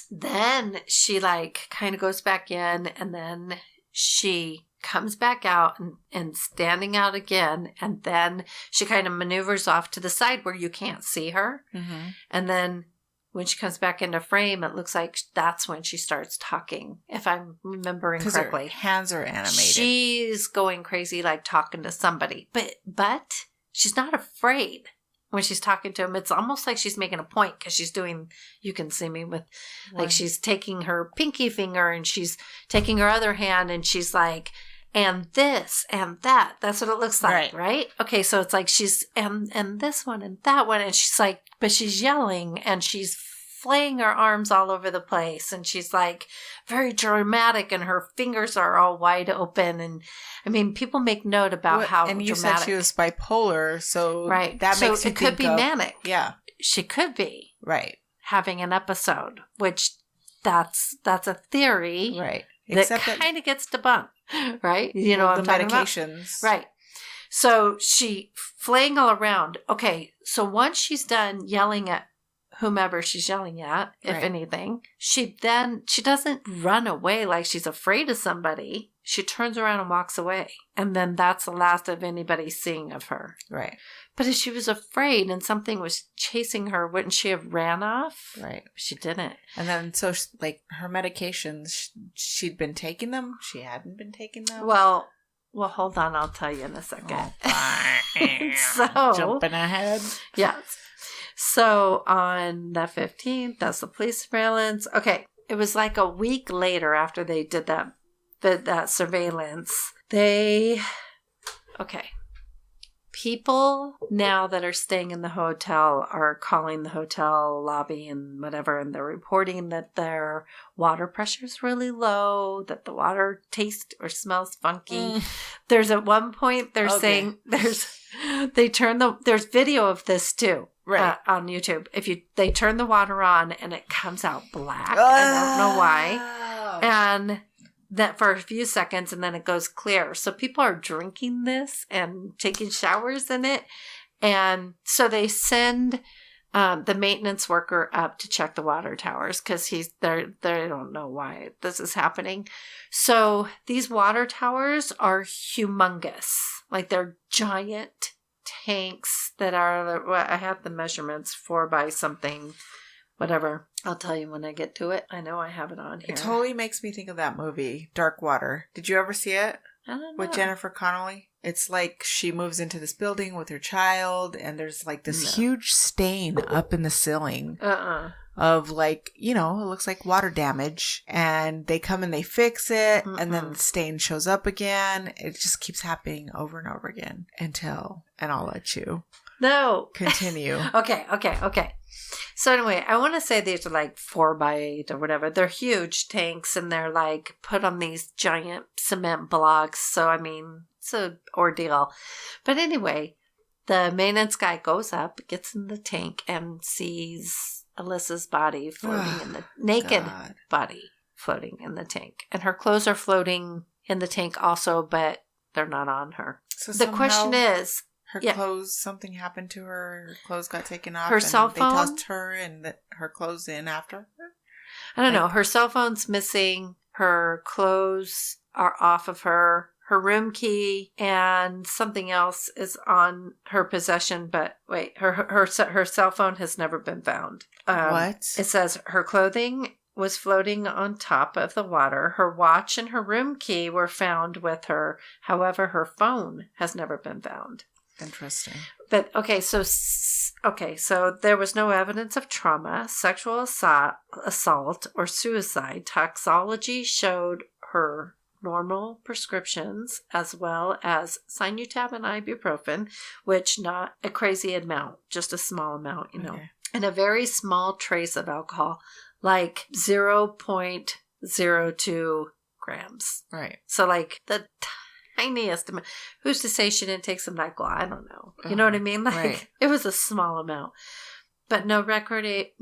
Then she kind of goes back in, and then she comes back out and standing out again. And then she kind of maneuvers off to the side where you can't see her. Mm-hmm. And then when she comes back into frame, it looks like that's when she starts talking, if I'm remembering correctly. Her hands are animated. She's going crazy, like talking to somebody. But she's not afraid when she's talking to him. It's almost like she's making a point because she's doing, you can see me with, like she's taking her pinky finger and she's taking her other hand and she's like, and this and that. That's what it looks like, right? Okay, so it's like she's, and this one and that one. And she's like, but she's yelling and she's flaying her arms all over the place. And she's like very dramatic and her fingers are all wide open. And I mean, people make note about how and you dramatic. said she was bipolar, so that so makes you it could think be of, manic. Yeah. She could be Right. having an episode, which that's a theory. Right. That kind of gets debunked, right? You know what I'm talking medications. about? Right. So she flaying all around. Okay, so once she's done yelling at whomever she's yelling at, if anything, she doesn't run away like she's afraid of somebody. She turns around and walks away. And then that's the last of anybody seeing of her. Right. But if she was afraid and something was chasing her, wouldn't she have ran off? Right. She didn't. And then, so, like, her medications, she'd been taking them? She hadn't been taking them? Well, hold on. I'll tell you in a second. So, jumping ahead. Yes. So, on the 15th, that's the police surveillance. Okay. It was like a week later after they did that surveillance. People now that are staying in the hotel are calling the hotel lobby and whatever, and they're reporting that their water pressure is really low, that the water tastes or smells funky. There's at one point they're saying there's video of this too. Right. On YouTube. They turn the water on and it comes out black. I don't know why. And that for a few seconds and then it goes clear. So people are drinking this and taking showers in it. And so they send the maintenance worker up to check the water towers because they don't know why this is happening. So these water towers are humongous. Like they're giant tanks that are, I have the measurements 4 by something, whatever. I'll tell you when I get to it. I know I have it on here. It totally makes me think of that movie, Dark Water. Did you ever see it? I don't know. With Jennifer Connelly? It's like she moves into this building with her child and there's like this huge stain up in the ceiling. Of like, it looks like water damage, and they come and they fix it, and then the stain shows up again. It just keeps happening over and over again and I'll let you continue. Okay. So anyway, I want to say these are like 4 by 8 or whatever. They're huge tanks and they're like put on these giant cement blocks. So, I mean, it's an ordeal. But anyway, the maintenance guy goes up, gets in the tank and sees Alyssa's body floating in the naked body floating in the tank. And her clothes are floating in the tank also, but they're not on her. So the question is, her clothes, something happened to her. Her clothes got taken off. Her cell phone. They tossed her and her clothes in after her. I don't know. Her cell phone's missing. Her clothes are off of her. Her room key and something else is on her possession, but wait, her cell phone has never been found. What? It says her clothing was floating on top of the water. Her watch and her room key were found with her. However, her phone has never been found. Interesting. But so there was no evidence of trauma, sexual assault, or suicide. Toxology showed her normal prescriptions as well as Sinutab and ibuprofen, which not a crazy amount, just a small amount, and a very small trace of alcohol, like 0.02 grams. Right. So like the tiniest amount. Who's to say she didn't take some NyQuil? I don't know. You know what I mean? Like it was a small amount, but no recreational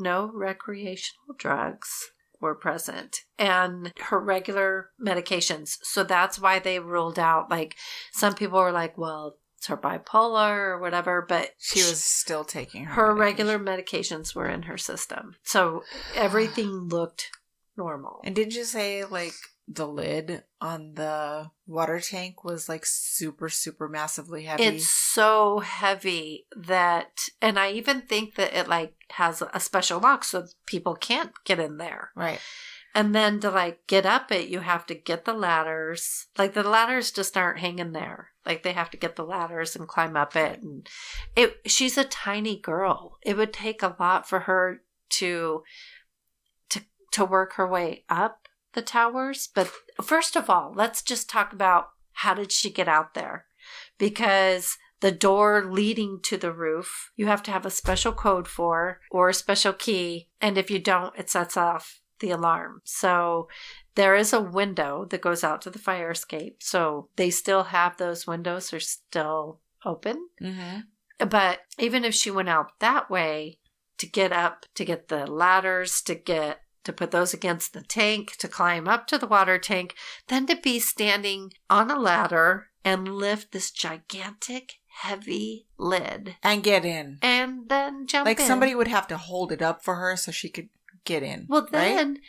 drugs were present, and her regular medications. So that's why they ruled out, like, some people were like, well, it's her bipolar or whatever, but she was still taking her regular medications were in her system. So everything looked normal. And did you say, like, the lid on the water tank was like super, super massively heavy. It's so heavy that, and I even think that it like has a special lock so people can't get in there. Right. And then to like get up it, you have to get the ladders. Like the ladders just aren't hanging there. Like they have to get the ladders and climb up it. And she's a tiny girl. It would take a lot for her to work her way up the towers. But first of all, let's just talk about how did she get out there? Because the door leading to the roof, you have to have a special code for or a special key. And if you don't, it sets off the alarm. So there is a window that goes out to the fire escape. So they still have those windows are still open. Mm-hmm. But even if she went out that way to get up, to get the ladders, to put those against the tank, to climb up to the water tank, then to be standing on a ladder and lift this gigantic, heavy lid. And get in. And then jump in. Like somebody would have to hold it up for her so she could get in. Well, then,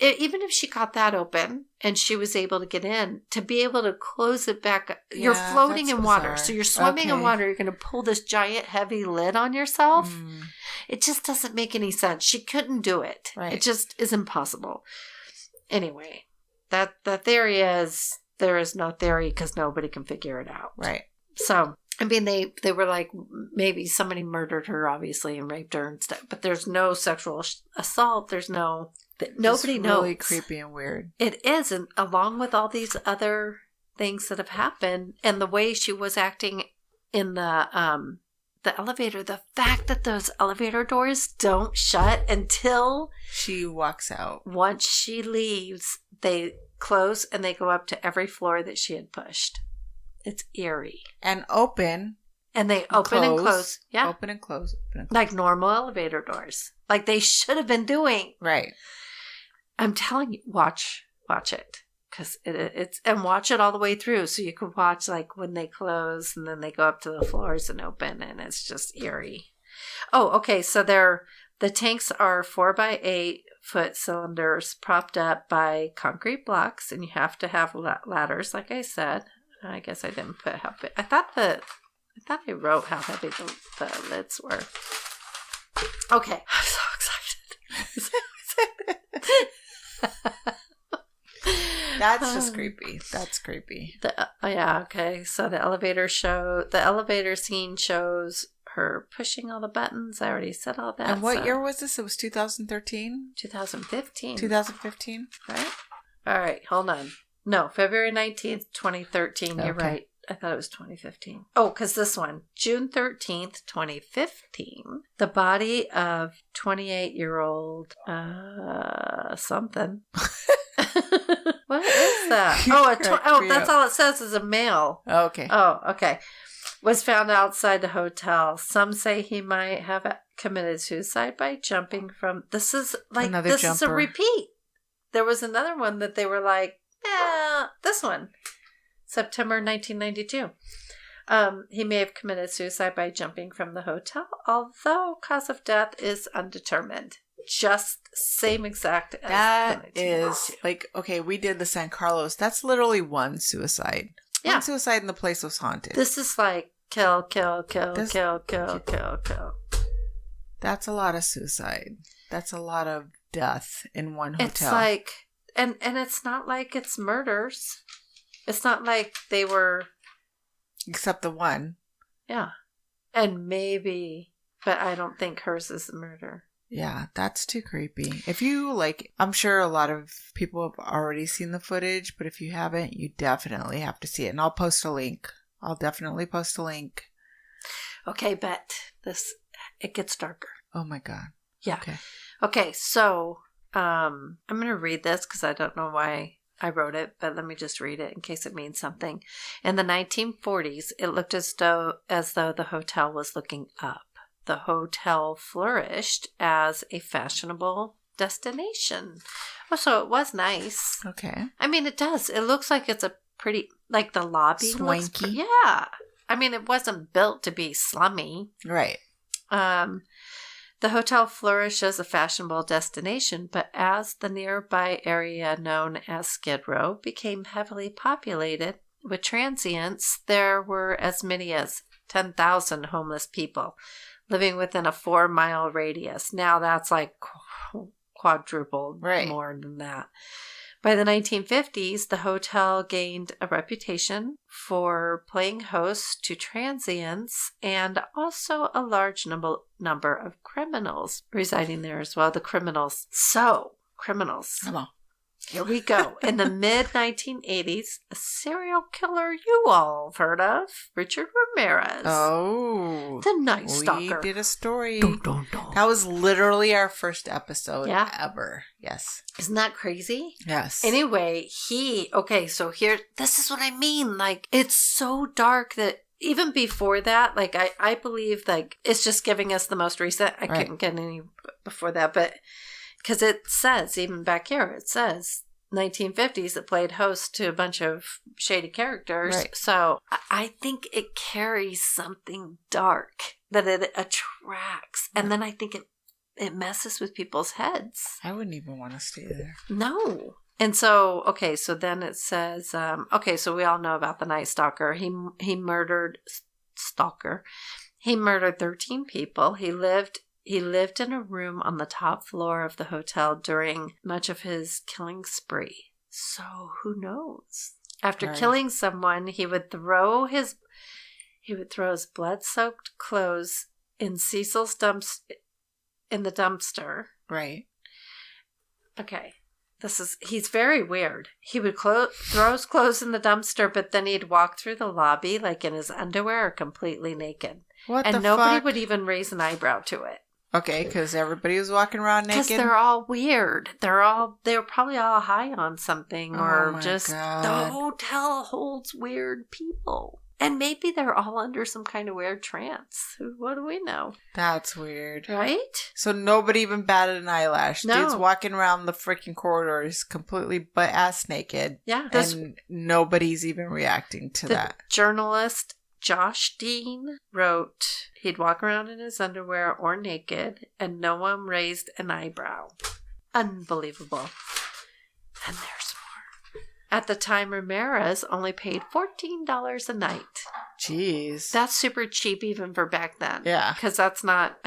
right? Even if she got that open and she was able to get in, to be able to close it back, you're floating in water. So you're swimming in water. You're going to pull this giant, heavy lid on yourself. Mm. It just doesn't make any sense. She couldn't do it. Right. It just is impossible. Anyway, the theory is there is no theory because nobody can figure it out. Right. So, I mean, they were like, maybe somebody murdered her, obviously, and raped her and stuff. But there's no sexual assault. There's no... Nobody knows. It's really creepy and weird. It is. And along with all these other things that have happened and the way she was acting in the elevator, the fact that those elevator doors don't shut until she walks out. Once she leaves, they close and they go up to every floor that she had pushed. It's eerie. And open. And they open and close. Yeah. Open and close. Open and close. Like normal elevator doors. Like they should have been doing. Right. I'm telling you, watch it. Because it's, and watch it all the way through. So you can watch like when they close and then they go up to the floors and open and it's just eerie. Oh, okay. So the tanks are 4x8 foot cylinders propped up by concrete blocks and you have to have ladders, like I said. I guess I didn't put how big. I thought I wrote how heavy the lids were. Okay. I'm so excited. That's just creepy. That's creepy. Yeah, okay. So the elevator scene shows her pushing all the buttons. I already said all that. And what year was this? It was 2013? 2015. 2015? Right? All right, hold on. No, February 19th, 2013. Okay. You're right. I thought it was 2015. Oh, because this one, June 13th, 2015, the body of 28-year-old something. What is that? That's all it says is a male. Oh, okay. Oh, okay. Was found outside the hotel. Some say he might have committed suicide by jumping from... This is a repeat. There was another one that they were like, this one. September 1992. He may have committed suicide by jumping from the hotel, although cause of death is undetermined. Just same exact as that is like, okay, we did the San Carlos. That's literally one suicide. Yeah. One suicide and the place was haunted. This is like kill. That's a lot of suicide. That's a lot of death in one hotel. It's like, and it's not like it's murders. It's not like they were... Except the one. Yeah. And maybe, but I don't think hers is the murder. Yeah, that's too creepy. If you, I'm sure a lot of people have already seen the footage, but if you haven't, you definitely have to see it. And I'll post a link. I'll definitely post a link. Okay, but it gets darker. Oh my God. Yeah. Okay, so I'm going to read this because I don't know why I wrote it, but let me just read it in case it means something. In the 1940s, it looked as though the hotel was looking up. The hotel flourished as a fashionable destination. Oh, so it was nice. Okay. I mean, it does. It looks like it's a pretty, like the lobby swanky. Looks, yeah. I mean, it wasn't built to be slummy. Right. The hotel flourished as a fashionable destination, but as the nearby area known as Skid Row became heavily populated with transients, there were as many as 10,000 homeless people living within a 4-mile radius. Now that's like quadrupled more than that. By the 1950s, the hotel gained a reputation for playing host to transients and also a large number of criminals residing there as well. The criminals. So, criminals. Come on. Here we go. In the mid-1980s, a serial killer you all have heard of, Richard Ramirez. Oh. The Night Stalker. We did a story. Dun, dun, dun. That was literally our first episode ever. Yes. Isn't that crazy? Yes. Anyway, so here, this is what I mean. Like, it's so dark that even before that, like, I believe, like, it's just giving us the most recent. I couldn't get any before that, but because it says, even back here, it says 1950s, it played host to a bunch of shady characters. Right. So I think it carries something dark that it attracts. And then I think it messes with people's heads. I wouldn't even want to stay there. No. And so, so then it says, so we all know about the Night Stalker. He murdered 13 people. He lived in a room on the top floor of the hotel during much of his killing spree. So who knows? After killing someone, he would throw his blood-soaked clothes in Cecil's in the dumpster. Right. Okay. He's very weird. He would throw his clothes in the dumpster, but then he'd walk through the lobby like in his underwear or completely naked. And nobody would even raise an eyebrow to it. Okay, because everybody was walking around naked? Because they're all weird. They're probably all high on something, or just the hotel holds weird people. And maybe they're all under some kind of weird trance. What do we know? That's weird. Right? So nobody even batted an eyelash. No. Dude's walking around the freaking corridors completely butt-ass naked. Yeah. And nobody's even reacting to that. Journalist Josh Dean wrote, he'd walk around in his underwear or naked, and no one raised an eyebrow. Unbelievable. And there's more. At the time, Ramirez only paid $14 a night. Jeez. That's super cheap even for back then. Yeah. Because that's not,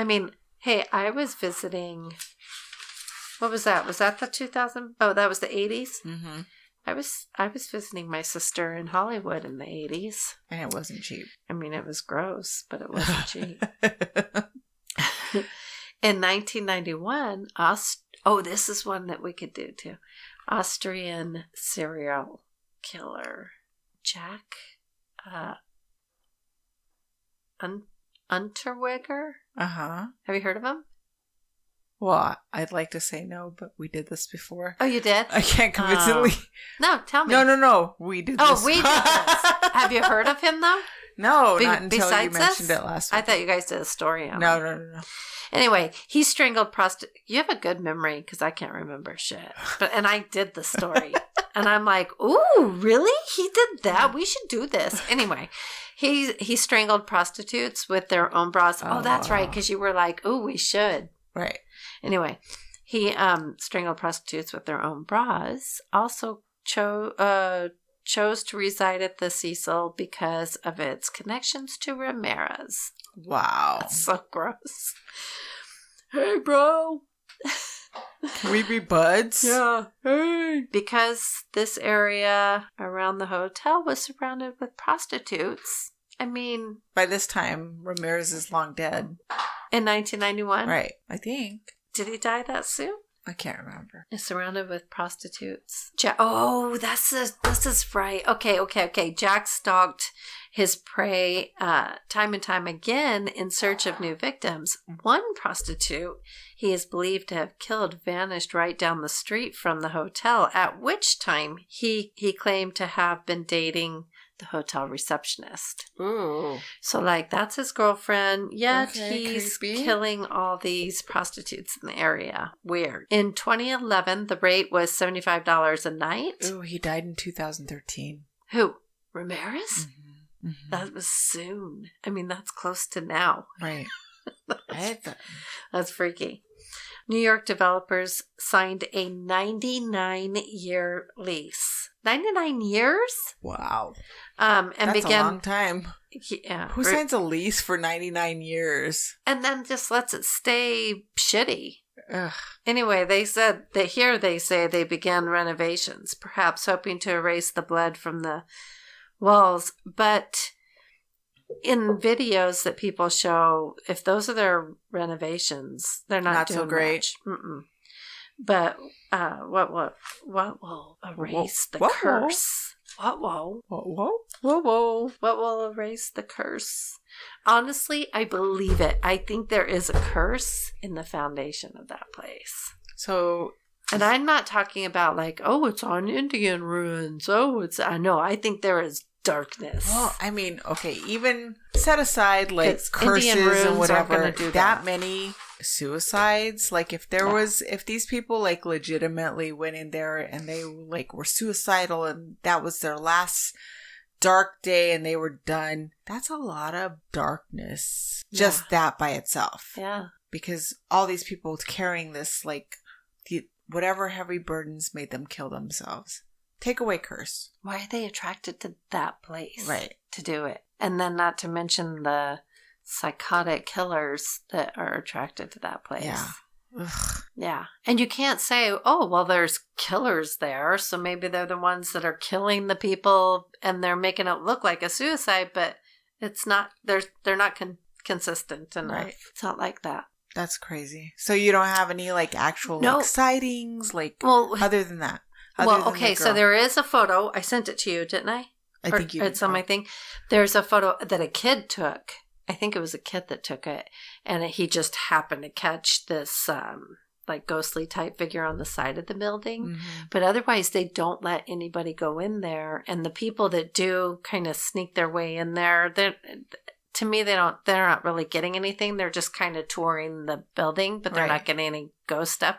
hey, I was visiting, what was that? Was that the 2000? Oh, that was the 80s? Mm-hmm. I was visiting my sister in Hollywood in the 80s. And it wasn't cheap. It was gross, but it wasn't cheap. In 1991, this is one that we could do too. Austrian serial killer Jack Unterweger. Uh-huh. Have you heard of him? Well, I'd like to say no, but we did this before. Oh, you did? I can't convincingly. No, tell me. No. We did this. Oh, we did this. Have you heard of him, though? No, not until you mentioned it last week. I thought you guys did a story on him. No. Anyway, he strangled prostitutes. You have a good memory because I can't remember shit. And I did the story. And I'm like, ooh, really? He did that? We should do this. Anyway, he strangled prostitutes with their own bras. Oh, that's right, because you were like, ooh, we should. Right. Anyway, he strangled prostitutes with their own bras. Also chose to reside at the Cecil because of its connections to Ramirez. Wow. That's so gross. Hey, bro. Can we be buds? Yeah. Hey. Because this area around the hotel was surrounded with prostitutes. By this time, Ramirez is long dead. In 1991? Right. I think. Did he die that soon? I can't remember. It's surrounded with prostitutes. This is right. Okay. Jack stalked his prey time and time again in search of new victims. One prostitute he is believed to have killed vanished right down the street from the hotel, at which time he claimed to have been dating the hotel receptionist. Ooh. So, that's his girlfriend, yet he's creepy. killing all these prostitutes in the area. Weird. In 2011, the rate was $75 a night. Ooh, he died in 2013. Who? Ramirez? Mm-hmm. Mm-hmm. That was soon. That's close to now. Right. That's freaky. New York developers signed a 99-year lease. 99 years? Wow. And that's a long time. Yeah. Who signs a lease for 99 years? And then just lets it stay shitty. Ugh. Anyway, they said that here they say they began renovations, perhaps hoping to erase the blood from the walls. But in videos that people show, if those are their renovations, they're not doing so great. Much. But what will erase the curse? What will erase the curse? Honestly, I believe it. I think there is a curse in the foundation of that place. So, and I'm not talking about like, oh, it's on Indian ruins. Oh, I think there is darkness. Well, I mean, okay, even set aside like curses Indian and whatever, do that many suicides, like if these people like legitimately went in there and they like were suicidal and that was their last dark day and they were done, that's a lot of darkness. Just that by itself. Yeah. Because all these people carrying this, like, whatever heavy burdens made them kill themselves. Take away curse. Why are they attracted to that place? Right. To do it. And then not to mention the psychotic killers that are attracted to that place. Yeah. Ugh. Yeah. And you can't say, oh, well, there's killers there, so maybe they're the ones that are killing the people and they're making it look like a suicide, but it's not, they're not consistent enough. Right. It's not like that. That's crazy. So you don't have any like actual like, sightings, like other than that? Okay, so there is a photo. I sent it to you, didn't I? I think you did. It's on my thing. There's a photo that a kid took. I think it was a kid that took it, and he just happened to catch this like ghostly type figure on the side of the building. Mm-hmm. But otherwise, they don't let anybody go in there. And the people that do kind of sneak their way in there, to me, they're not really getting anything. They're just kind of touring the building, but they're not getting any ghost stuff.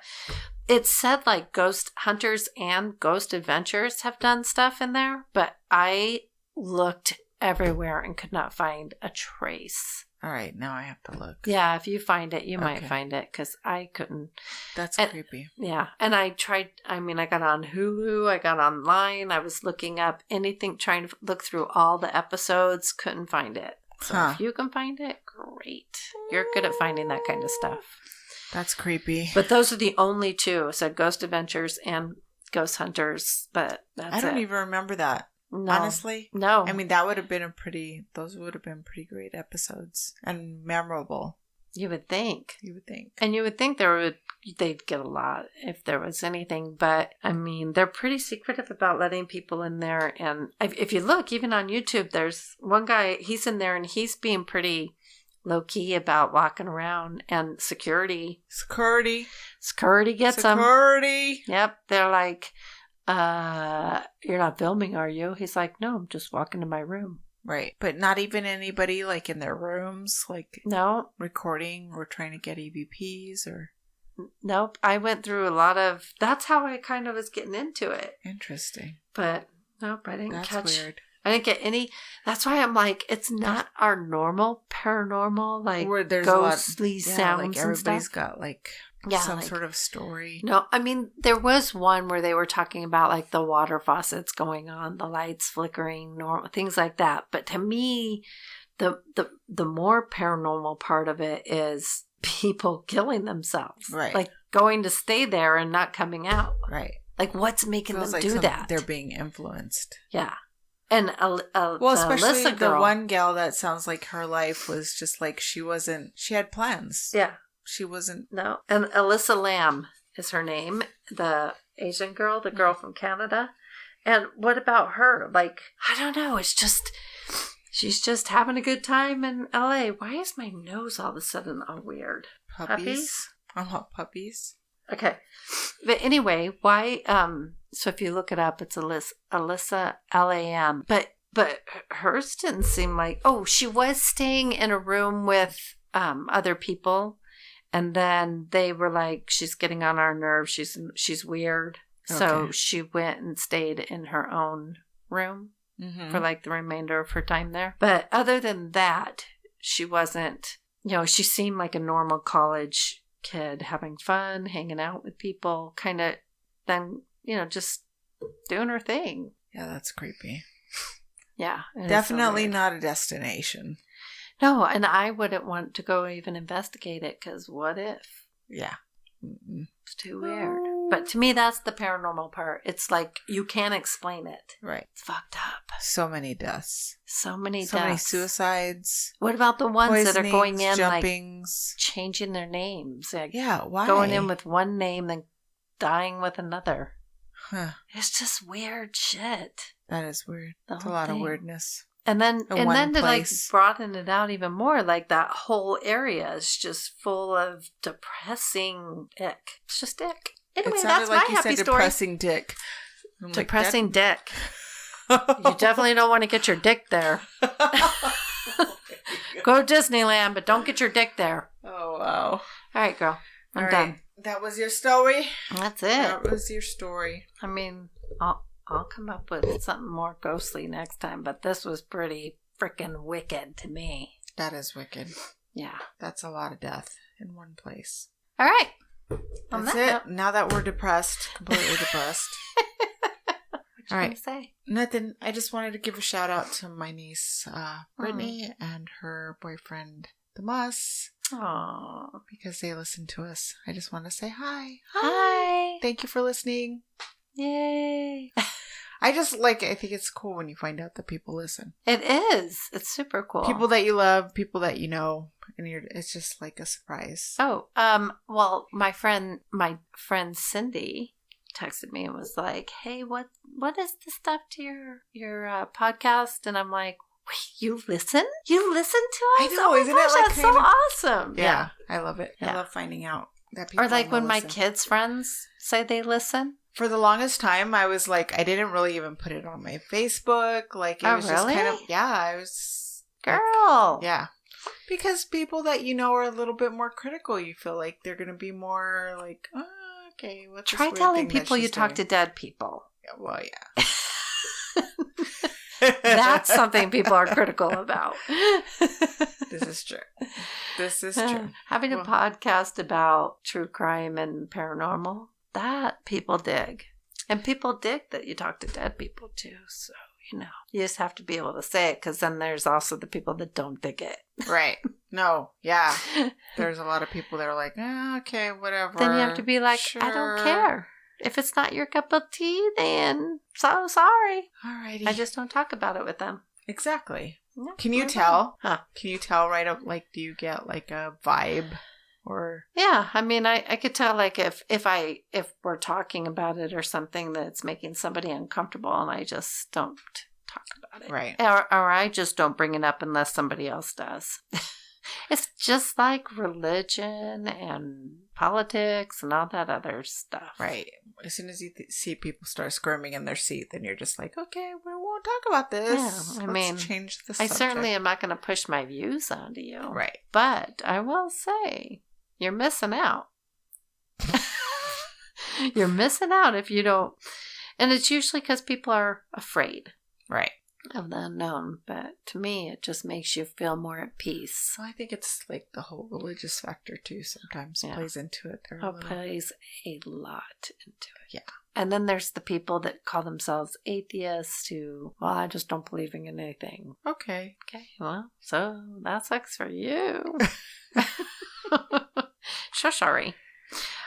It's said like Ghost Hunters and Ghost Adventures have done stuff in there, but I looked everywhere and could not find a trace. All right, now I have to look. Yeah, if you find it, you might find it because I couldn't. That's creepy. Yeah, and I tried. I mean, I got on Hulu. I got online. I was looking up anything, trying to look through all the episodes. Couldn't find it. So if you can find it, great. You're good at finding that kind of stuff. That's creepy. But those are the only two. I said Ghost Adventures and Ghost Hunters, but that's I don't even remember that. No. Honestly? No. I mean, those would have been pretty great episodes and memorable. You would think. And you would think they'd get a lot if there was anything. But, I mean, they're pretty secretive about letting people in there. And if you look, even on YouTube, there's one guy, he's in there and he's being pretty low-key about walking around. And security gets him. Yep. They're like, you're not filming, are you? He's like, no, I'm just walking to my room. Right. But not even anybody like in their rooms, like no recording or trying to get EVPs or nope. I went through a lot of that's how I kind of was getting into it. Interesting. But nope, I didn't weird. I didn't get any. That's why I'm like, it's not our normal paranormal, like where there's ghostly sounds like and stuff. Everybody's got like some sort of story. No, I mean, there was one where they were talking about like the water faucets going on, the lights flickering, normal things like that. But to me, the more paranormal part of it is people killing themselves. Right. Like going to stay there and not coming out. Right. Like what's making them do that? They're being influenced. Yeah. And especially Alyssa girl, the one gal that sounds like her life was just like she had plans. Yeah. She wasn't. No. And Alyssa Lamb is her name, the Asian girl, the girl from Canada. And what about her? Like, I don't know. It's just, she's just having a good time in LA. Why is my nose all of a sudden all weird? Puppies? Puppies. Okay. But anyway, why, so if you look it up, it's Alyssa Lam. But hers didn't seem like, she was staying in a room with other people. And then they were like, she's getting on our nerves. She's weird. Okay. So she went and stayed in her own room for like the remainder of her time there. But other than that, she wasn't she seemed like a normal college kid, having fun, hanging out with people, kind of then, just doing her thing. Yeah, that's creepy. Yeah. Definitely not a destination. No, and I wouldn't want to go even investigate it, because what if? Yeah. Mm-mm. It's too weird. But to me, that's the paranormal part. It's like you can't explain it. Right. It's fucked up. So many deaths. So many suicides. What about the ones that are going in, jumpings, like changing their names? Like yeah, why? Going in with one name, then dying with another. Huh. It's just weird shit. That is weird. That's a whole lot of thing. weirdness. And then to place. broaden it out even more, like that whole area is just full of depressing ick. It's just ick. Anyway, it that's like my happy story. Depressing dick. Depressing dick. You definitely don't want to get your dick there. Go to Disneyland, but don't get your dick there. Oh, wow. All right, girl. I'm done. That was your story? That's it. That was your story. I mean, I'll come up with something more ghostly next time, but this was pretty freaking wicked to me. That is wicked. Yeah. That's a lot of death in one place. All right. That's it. Now that we're depressed, completely depressed. All right. Say? Nothing. I just wanted to give a shout out to my niece, Brittany, and her boyfriend, the Mus. Aww. Because they listen to us. I just want to say hi. Hi. Thank you for listening. Yay. I think it's cool when you find out that people listen. It is. It's super cool. People that you love, people that you know, and it's just like a surprise. Oh, well, my friend Cindy texted me and was like, "Hey, what is the stuff to your podcast?" And I'm like, "Wait, you listen? You listen to us? I know, oh isn't gosh, it like that's so awesome?" Yeah, I love it. Yeah. I love finding out that people Or like when listen. my kids' friends say they listen. For the longest time, I was like, I didn't really even put it on my Facebook. Like, it was just kind of, I was... Girl! Like, yeah. Because people that you know are a little bit more critical, you feel like they're going to be more like, oh, okay, what's Try this weird telling thing people that you she's talk doing? to dead people. Yeah, well, yeah. That's something people are critical about. This is true. This is true. Having a podcast about true crime and paranormal, that people dig. And people dig that you talk to dead people too. So, you just have to be able to say it, because then there's also the people that don't dig it. Right. No. Yeah. There's a lot of people that are like, okay, whatever. Then you have to be like, sure. I don't care. If it's not your cup of tea, then so sorry. Alrighty. I just don't talk about it with them. Exactly. Yeah, Can you tell? Huh. Can you tell right up, like, do you get like a vibe or? Yeah, I mean, I could tell, like, if we're talking about it or something that's making somebody uncomfortable, and I just don't talk about it. Right. Or I just don't bring it up unless somebody else does. It's just like religion and politics and all that other stuff. Right. As soon as you see people start squirming in their seat, then you're just like, okay, we won't talk about this. Yeah, Let's change the I subject. certainly am not going to push my views onto you. Right. But I will say, you're missing out. You're missing out if you don't. And it's usually because people are afraid. Right. Of the unknown. But to me, it just makes you feel more at peace. So I think it's like the whole religious factor too sometimes plays into it. Plays a lot into it. Yeah. And then there's the people that call themselves atheists who, well, I just don't believe in anything. Okay. Okay, well, so that sucks for you. So sorry.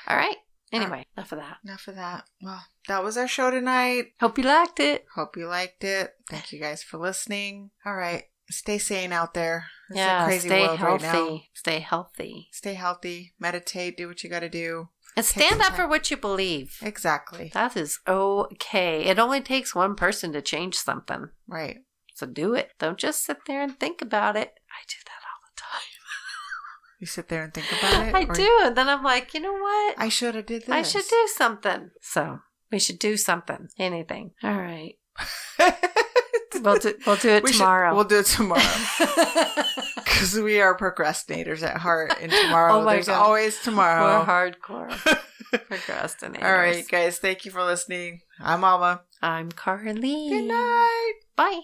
All right. Anyway, enough of that. Enough of that. Well, that was our show tonight. Hope you liked it. Hope you liked it. Thank you guys for listening. All right. Stay sane out there. It's a crazy stay world healthy. right now. Stay healthy. Stay healthy. Meditate. Do what you got to do. And stand up for what you believe. Exactly. That is okay. It only takes one person to change something. Right. So do it. Don't just sit there and think about it. I do that all the time. You sit there and think about it? I do. And then I'm like, you know what? I should have did this. I should do something. So we should do something. Anything. All right. We'll do it tomorrow. We'll do it tomorrow. Because we are procrastinators at heart. And tomorrow, there's always tomorrow. We're hardcore procrastinators. All right, guys. Thank you for listening. I'm Alma. I'm Carly. Good night. Bye.